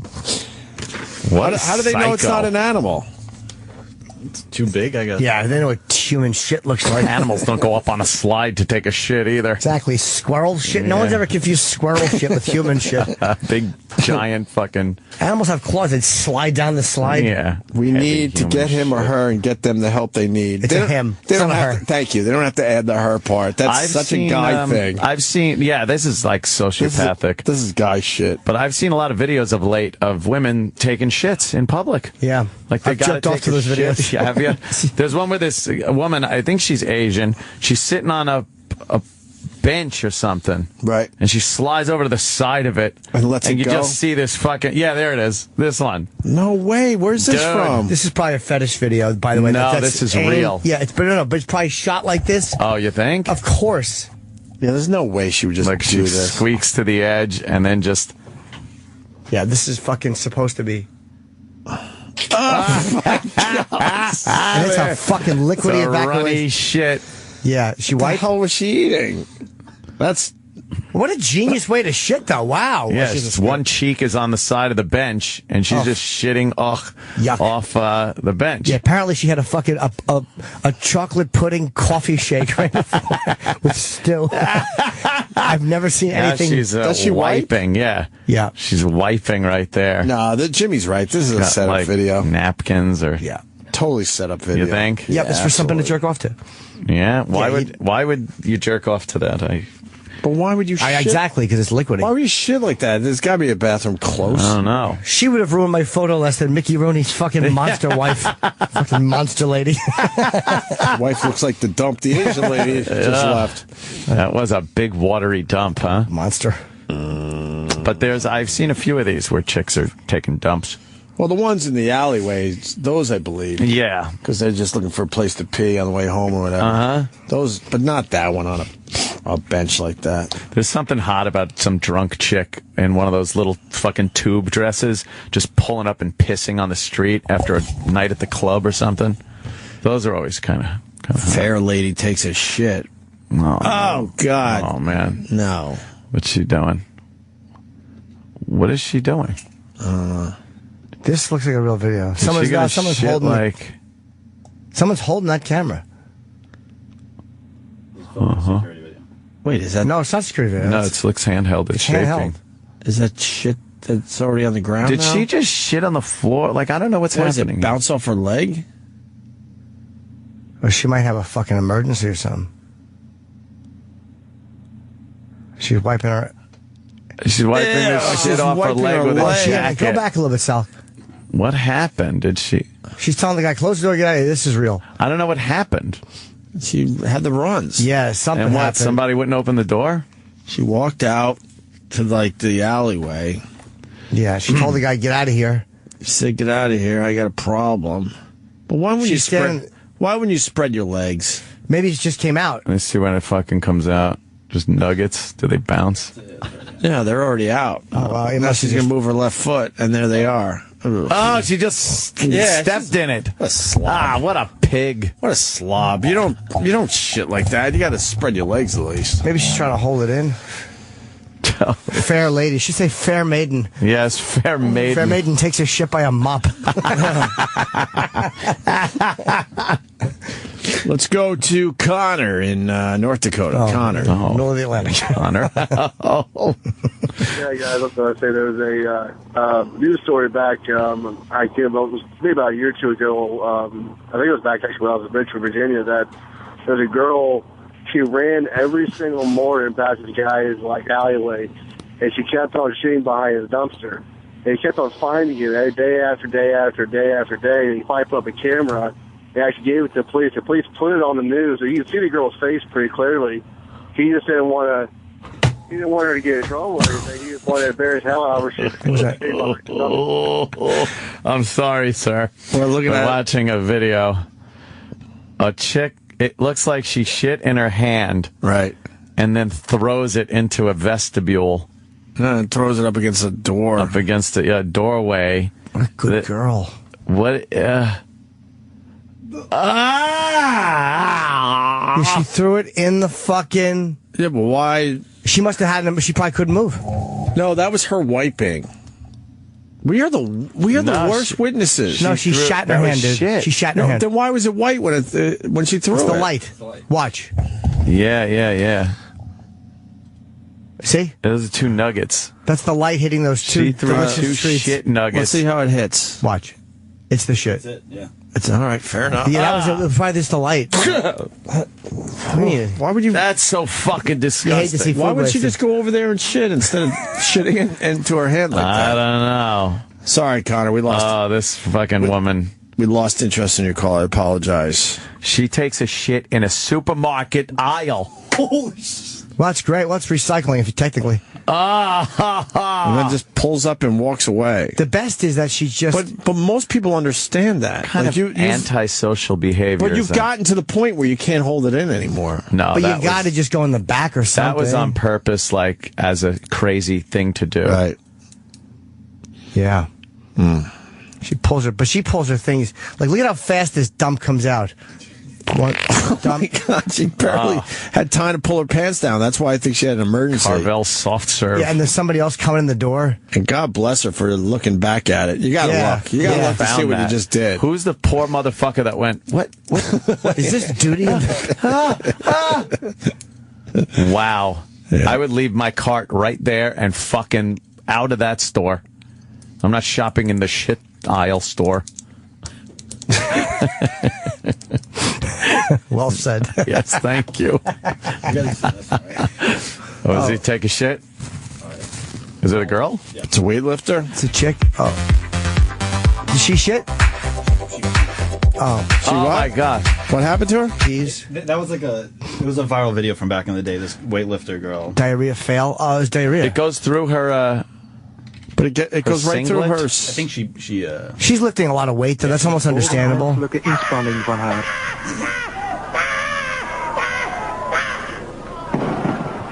How do they know it's not an animal?
It's too big, I guess.
Yeah, they know what human shit looks like.
Animals don't go up on a slide to take a shit either.
Exactly. Squirrel shit. No one's ever confused squirrel shit with human shit.
Big, giant fucking...
Animals have claws that slide down the slide.
Yeah.
We need to get him or her and get them the help they need.
It's a him.
They
It's
don't
not a
have
her.
to, thank you. They don't have to add the her part. That's such a guy thing.
I've seen... Yeah, this is like sociopathic.
This is guy shit.
But I've seen a lot of videos of late of women taking shits in public.
Yeah.
Like they
I've
got
jerked off to those videos.
Yeah, have you? There's one where this woman, I think she's Asian, she's sitting on a bench or something.
Right.
And she slides over to the side of it.
And lets it
you
go?
just see this fucking... Yeah, there it is. This one.
No way. Where's this
Dude.
from?
This is probably a fetish video, by the way.
No,
That's
this is
aimed-
real.
Yeah, but it's probably shot like this.
Oh, you think?
Of course.
Yeah, there's no way she would just
Like
do
she
this.
squeaks to the edge and then just...
Yeah, this is fucking supposed to be.
Oh, my God.
And it's a fucking liquidy
It's a runny
evacuation.
shit.
Yeah, she
What the
white.
hell was she eating? That's...
What a genius way to shit, though. Wow.
Yeah,
She's
just
a-
one cheek is on the side of the bench, and she's just shitting
Yuck.
off the bench.
Yeah, apparently she had a fucking a chocolate pudding coffee shake right with stew. I've never seen anything.
She's
Does she wipe?
wiping. Yeah,
Yeah.
she's wiping right there.
No, Jimmy's right. This is a
Got,
setup
like,
video.
Napkins or
Yeah.
Totally set up video.
you think?
Yep, it's for something to jerk off to.
Yeah. Why
Yeah,
would you jerk off to that?
But why would you shit?
Exactly, because it's liquidy.
Why would you shit like that? There's got to be a bathroom close.
I don't know.
She would have ruined my photo less than Mickey Rooney's fucking monster wife. Fucking monster lady.
Wife looks like the dump the Asian lady just left.
That was a big watery dump, huh?
Monster.
But I've seen a few of these where chicks are taking dumps.
Well, the ones in the alleyways, those I believe.
Yeah.
Because they're just looking for a place to pee on the way home or whatever.
Uh-huh.
Those, but not that one on a bench like that.
There's something hot about some drunk chick in one of those little fucking tube dresses just pulling up and pissing on the street after a night at the club or something. Those are always kind of
Fair lady takes a shit. Oh, God.
Oh, man.
No.
What's she doing? What is she doing?
This looks like a real video. Someone's holding that camera.
Wait, is that...
No, it's not security video.
No, it looks handheld. It's shaking.
handheld.
Is that shit that's already on the ground
Did
now?
she just shit on the floor? Like, I don't know what's happening.
It bounce off her leg?
Or she might have a fucking emergency or something. She's wiping her...
She's wiping her shit off her leg with a jacket.
Go back a little bit, Sal.
What happened? Did she...
She's telling the guy, close the door, get out of here. This is real.
I don't know what happened.
She had the runs.
Yeah, something
And what,
happened.
somebody wouldn't open the door?
She walked out to, like, the alleyway.
Yeah, she told the guy, get out of here.
She said, get out of here, I got a problem. But why wouldn't Why wouldn't you spread your legs?
Maybe it just came out.
Let's see when it fucking comes out. Just nuggets. Do they bounce?
Yeah, they're already out.
Oh, well,
now she's going to move her left foot, and there they are. Ugh.
Oh, she just stepped in it.
What a slob.
Ah, what a pig.
What a slob. You don't shit like that. You got to spread your legs at least.
Maybe she's trying to hold it in. Fair lady. She say fair maiden.
Yes, fair maiden.
Fair maiden takes her shit by a mop.
Let's go to Connor in North Dakota. Connor.
Middle of the Atlantic.
Connor.
Yeah, guys, I was going to say there was a news story back, I came about, it was maybe about a year or two ago, I think it was back actually when I was in Richmond, Virginia, that there's a girl, she ran every single morning past this guy's, like, alleyway, and she kept on shitting behind his dumpster. And he kept on finding it day after day after day after day, and he finally put up a camera and actually gave it to the police. The police put it on the news, so you can see the girl's face pretty clearly. He just didn't want to... He didn't want her to get in trouble or anything. He just wanted to embarrass hell out of her.
I'm sorry, sir. We're watching a video. A chick, it looks like she shit in her hand.
Right.
And then throws it into a vestibule.
And throws it up against a door.
Up against a doorway.
What a good girl.
What?
She threw it in the fucking...
Yeah, but why...
She must have had it, but she probably couldn't move.
No, that was her wiping. We are the worst witnesses.
No, she shat in her hand, dude. She shat in her hand.
Then why was it white when she threw it?
It's the light. Watch.
Yeah.
See?
Those are two nuggets.
That's the light hitting those two.
She threw two shit nuggets.
Let's see how it hits.
Watch. It's the shit.
That's it, yeah.
It's all right. Fair enough.
Yeah, that was probably just the light.
Why would you?
That's so fucking disgusting.
You hate to see food
Why would she
wasted.
just go over there and shit instead of shitting into her hand like that?
I don't know.
Sorry, Connor. We lost.
Oh, this fucking woman.
We lost interest in your call. I apologize.
She takes a shit in a supermarket aisle.
Well, that's great. Well, that's recycling, if you technically.
And then just pulls up and walks away.
The best is that she just...
But most people understand that.
Kind of antisocial behavior.
But you've gotten to the point where you can't hold it in anymore.
No,
but you got to just go in the back or something.
That was on purpose, like, as a crazy thing to do.
Right.
Yeah. She pulls her things. Like, look at how fast this dump comes out. What?
Oh my God, she barely had time to pull her pants down. That's why I think she had an emergency.
Carvel soft serve.
Yeah, and there's somebody else coming in the door.
And God bless her for looking back at it. You gotta look. You gotta look to see what you just did.
Who's the poor motherfucker that went, what
is this duty?
Wow. Yeah. I would leave my cart right there and fucking out of that store. I'm not shopping in the shit aisle store.
Well said.
Yes, thank you. Does he take a shit? Is it a girl?
Yeah. It's a weightlifter?
It's a chick? Oh. Did she shit?
Oh.
Oh, my God.
What happened to her?
Jeez.
That was it was a viral video from back in the day, this weightlifter girl.
Diarrhea fail? Oh, it was diarrhea.
It goes through her,
but it goes right through her.
I think
she's lifting a lot of weight, though. That's almost understandable.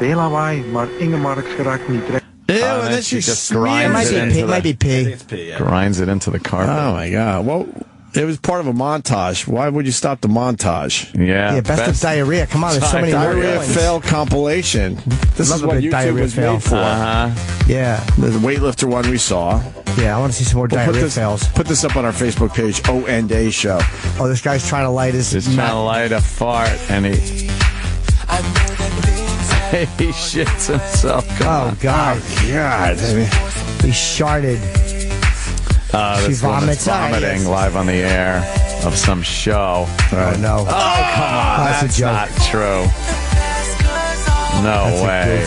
veel lawaai, maar Ingemark geraakt niet recht.
Ew, and then she
just
smears
grinds
it.
it
Might be pee.
Grinds it into the carpet.
Oh my God! Well, it was part of a montage. Why would you stop the montage?
Yeah,
Best of diarrhea. Come on, there's so many
diarrhea
more
fail compilation. This
Love
is
a
what
good
YouTube
diarrhea
was
fail.
made for.
Yeah.
The weightlifter one we saw.
Yeah, I want to see some more diarrhea fails.
Put this up on our Facebook page, O&A Show.
Oh, this guy's trying to light his...
He's trying to light a fart, and he shits himself.
Oh, God.
God.
He sharted. She
This woman's
vomits.
vomiting live on the air of some show.
Oh, no.
Oh, come on.
That's a
That's
joke.
not true. No
That's a
way.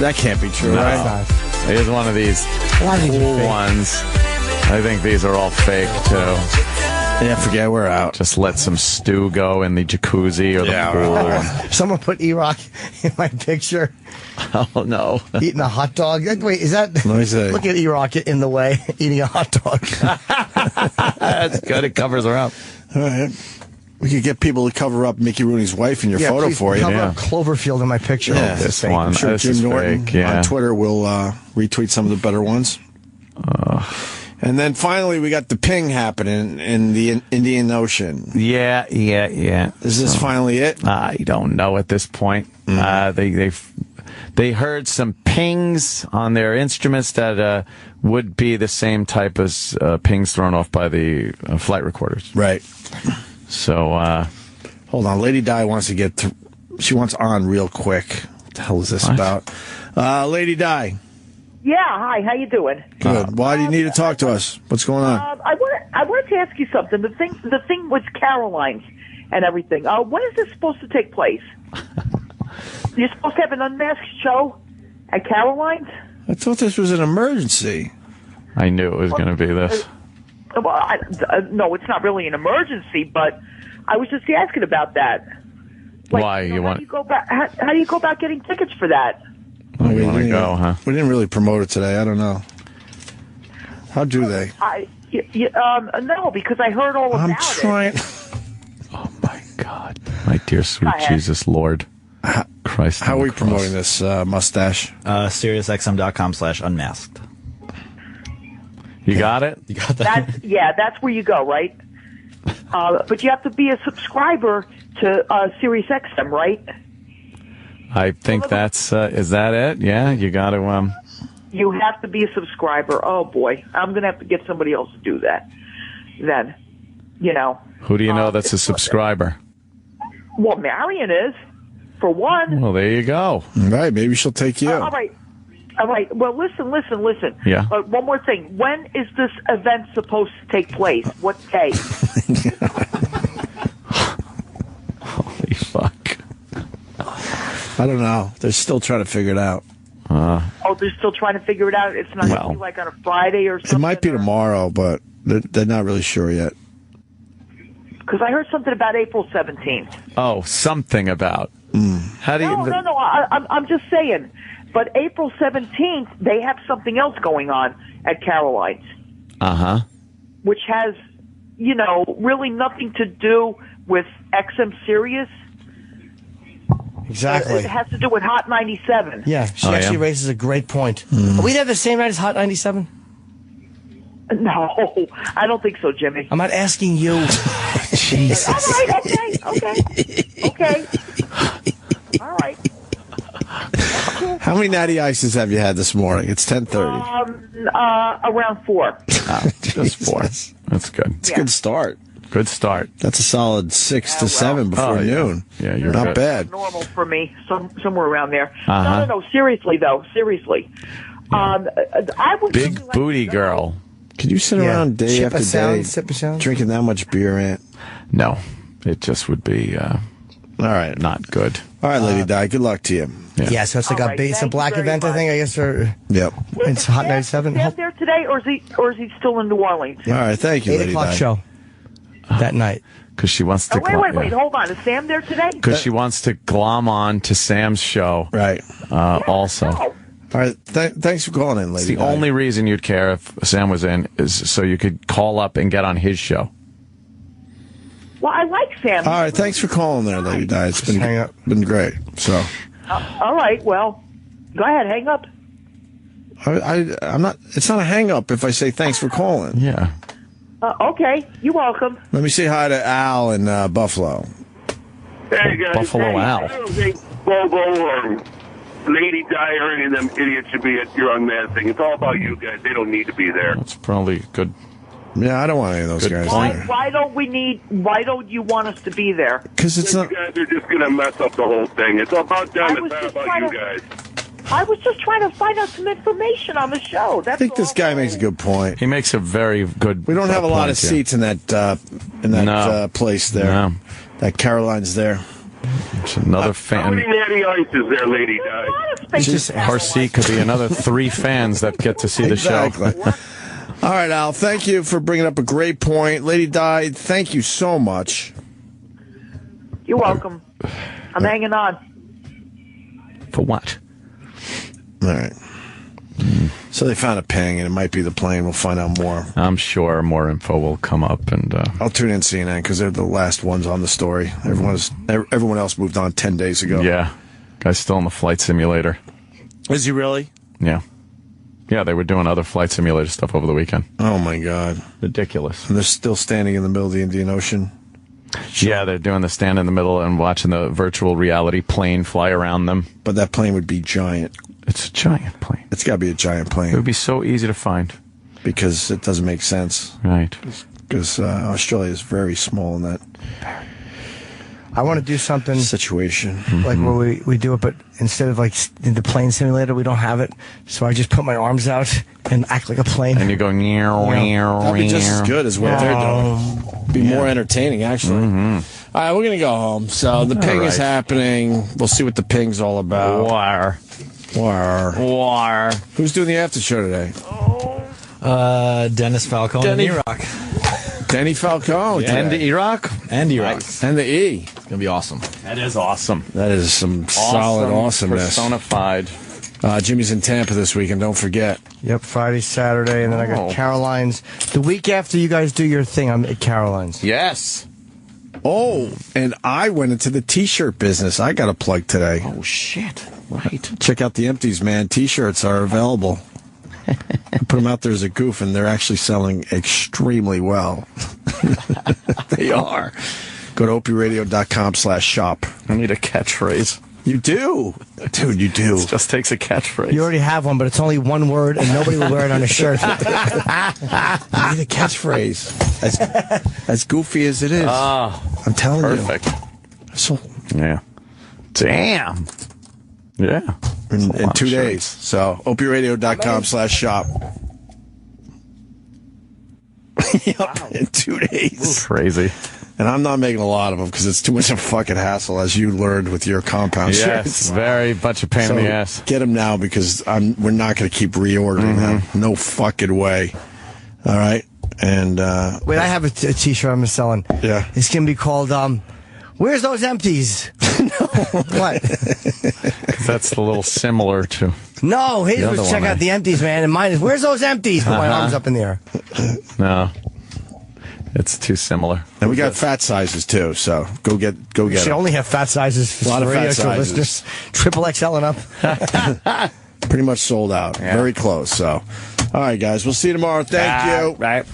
That can't be true,
No.
right?
Here's one of these cool ones. I think these are all fake, too.
Yeah, forget we're out.
Just let some stew go in the jacuzzi or the pool.
Someone put E-Rock in my picture.
Oh, no.
Eating a hot dog. Wait, is that...
Let me see.
Look at E-Rock in the way, eating a hot dog.
That's good. It covers her up.
All right. We could get people to cover up Mickey Rooney's wife in your photo
please
for you.
cover up Cloverfield in my picture.
Yeah,
this
fake.
one.
I'm sure
This
Jim
is
Norton
fake, yeah.
on Twitter will retweet some of the better ones. And then finally, we got the ping happening in the Indian Ocean.
Yeah.
Is this finally it?
I don't know at this point. They heard some pings on their instruments that would be the same type as pings thrown off by the flight recorders.
Right.
So,
hold on. Lady Di wants to get she wants on real quick. What the hell is this about? Lady Di.
Yeah, hi. How you doing?
Good. Why do you need to talk to us? What's going on?
I wanted to ask you something. The thing with Caroline's and everything. When is this supposed to take place? You're supposed to have an unmasked show at Caroline's?
I thought this was an emergency.
I knew it was going to be this.
Well, no, it's not really an emergency, but I was just asking about that.
Why? You want?
How do you go about getting tickets for that?
Oh, you want to go, huh?
We didn't really promote it today. I don't know. How do they?
No, because I heard all about
I'm trying.
Oh, my God. My dear sweet Jesus Lord. Christ.
How are we promoting this mustache?
SiriusXM.com/unmasked.
You got it?
You got that?
That's where you go, right? But you have to be a subscriber to SiriusXM, right?
I think that's, is that it? Yeah, you got to,
You have to be a subscriber. Oh, boy. I'm going to have to get somebody else to do that. Then,
Who do you know that's a subscriber?
Well, Marion is, for one.
Well, there you go.
All right, maybe she'll take you.
All right. Well, listen.
Yeah.
One more thing. When is this event supposed to take place? What day?
Holy fuck.
I don't know. They're still trying to figure it out.
They're still trying to figure it out? It's not going to be like on a Friday or something?
It might be tomorrow, but they're not really sure yet.
Because I heard something about April 17th.
Oh, something about. How do you...
No. I'm just saying. But April 17th, they have something else going on at Caroline's.
Uh-huh.
Which has, really nothing to do with XM Sirius.
Exactly.
It has to do with Hot 97.
Yeah, she actually raises a great point. Are we there the same night as Hot 97?
No, I don't think so, Jimmy.
I'm not asking you. Jesus.
All right, okay. All right.
How many natty ices have you had this morning? It's 10:30.
Around 4.
Just 4. That's good.
It's a good start.
Good start.
That's a solid 6 to 7 before noon.
Yeah, you're
not
good.
bad.
Normal for me, somewhere around there.
Uh-huh.
No. Seriously, though. Seriously. I would
Big
really like
booty
to know.
girl.
Can you sit around day
Chip
after
a sound,
day
sip a sound?
drinking that much beer, Aunt?
No, it just would be
all right,
not good.
All right, Lady Di, good luck to you.
Yeah, so it's like it's a black event, I think, I guess, or
Yep.
it's Hot 97.
Is he there today, or is he still in New Orleans?
All right, thank you,
8
Lady
o'clock
Di.
show that night.
Because she wants to...
Wait, hold on. Is Sam there today?
Because she wants to glom on to Sam's show.
Right.
Also.
All right, thanks for calling in,
It's
Lady
the
Di.
only reason you'd care if Sam was in is so you could call up and get on his show.
Well, I like Sam.
All right, thanks for calling there, Lady Di. It's been great. So.
All right, well, go ahead, hang up.
I'm not. It's not a hang up if I say thanks for calling.
Yeah.
Okay, you're welcome.
Let me say hi to Al in Buffalo.
Hey guys,
Buffalo Al.
I don't think Bobo or Lady Di or any of them idiots should be at your unmasked thing. It's all about you guys. They don't need to be there.
That's probably good.
Yeah, I don't want any of those guys there.
Why don't you want us to be there?
Because it's not.
You guys are just going to mess up the whole thing. It's about them. It's not about you guys.
I was just trying to find out some information on the show.
I think this guy makes a good point.
He makes a very good.
We don't have a lot of seats in that place there.
No.
That Caroline's there.
It's another fan.
How many natty ice is there, Lady Di?
Her seat could be another 3 fans that get to see the show.
All right, Al, thank you for bringing up a great point. Lady Di, thank you so much.
You're welcome. I'm hanging on.
For what?
All right. So they found a ping, and it might be the plane. We'll find out more.
I'm sure more info will come up. And
I'll tune in CNN because they're the last ones on the story. Everyone else moved on 10 days ago.
Yeah. Guy's still in the flight simulator.
Is he really?
Yeah. Yeah, they were doing other flight simulator stuff over the weekend.
Oh, my God.
Ridiculous.
And they're still standing in the middle of the Indian Ocean?
Yeah, they're doing the stand in the middle and watching the virtual reality plane fly around them.
But that plane would be giant.
It's a giant plane.
It's got to be a giant plane.
It would be so easy to find.
Because it doesn't make sense.
Right.
Because Australia is very small in that
I want to do something
situation.
Like where we do it, but instead of like in the plane simulator, we don't have it. So I just put my arms out and act like a plane.
And you go,
that'd be just as good as what they're doing. Be more entertaining, actually. All right, we're going to go home. So the ping is happening. We'll see what the ping's all about.
War.
Who's doing the after show today?
Dennis Falcone and E-Rock.
Denny Falcone.
And the E-Rock?
And E-Rock.
And the E.
It's going to be awesome.
That is awesome.
That is some solid awesomeness.
Personified.
Jimmy's in Tampa this weekend, don't forget.
Yep, Friday, Saturday, and then I got Caroline's. The week after you guys do your thing, I'm at Caroline's.
Yes.
Oh, and I went into the T-shirt business. I got a plug today.
Oh, shit. Right.
Check out the Empties, man. T-shirts are available. I put them out there as a goof, and they're actually selling extremely well. They are. Go to opieradio.com/shop.
I need a catchphrase.
You do. Dude, you do.
It just takes a catchphrase.
You already have one, but it's only one word, and nobody will wear it on a shirt.
You need a catchphrase. As goofy as it is. I'm telling
perfect.
you. So,
yeah. Damn. Yeah.
In 2 days. So, opieradio.com/shop. In 2 days.
Crazy.
And I'm not making a lot of them because it's too much of a fucking hassle, as you learned with your compound shirts.
Yes, very much a pain in the ass.
Get them now because we're not going to keep reordering them. No fucking way. All right? And
wait, I have a T-shirt I'm selling.
Yeah.
It's going to be called, Where's Those Empties? What?
That's a little similar to...
No, his was check out the empties, man, and mine is, Where's Those Empties? Put my arms up in the air.
No. It's too similar.
And we got fat sizes too, so go get
You should
them.
only have fat sizes.
A lot of fat sizes.
Listeners. Triple XL and up.
Pretty much sold out. Yeah. Very close. So, all right, guys, we'll see you tomorrow. Thank you.
Right.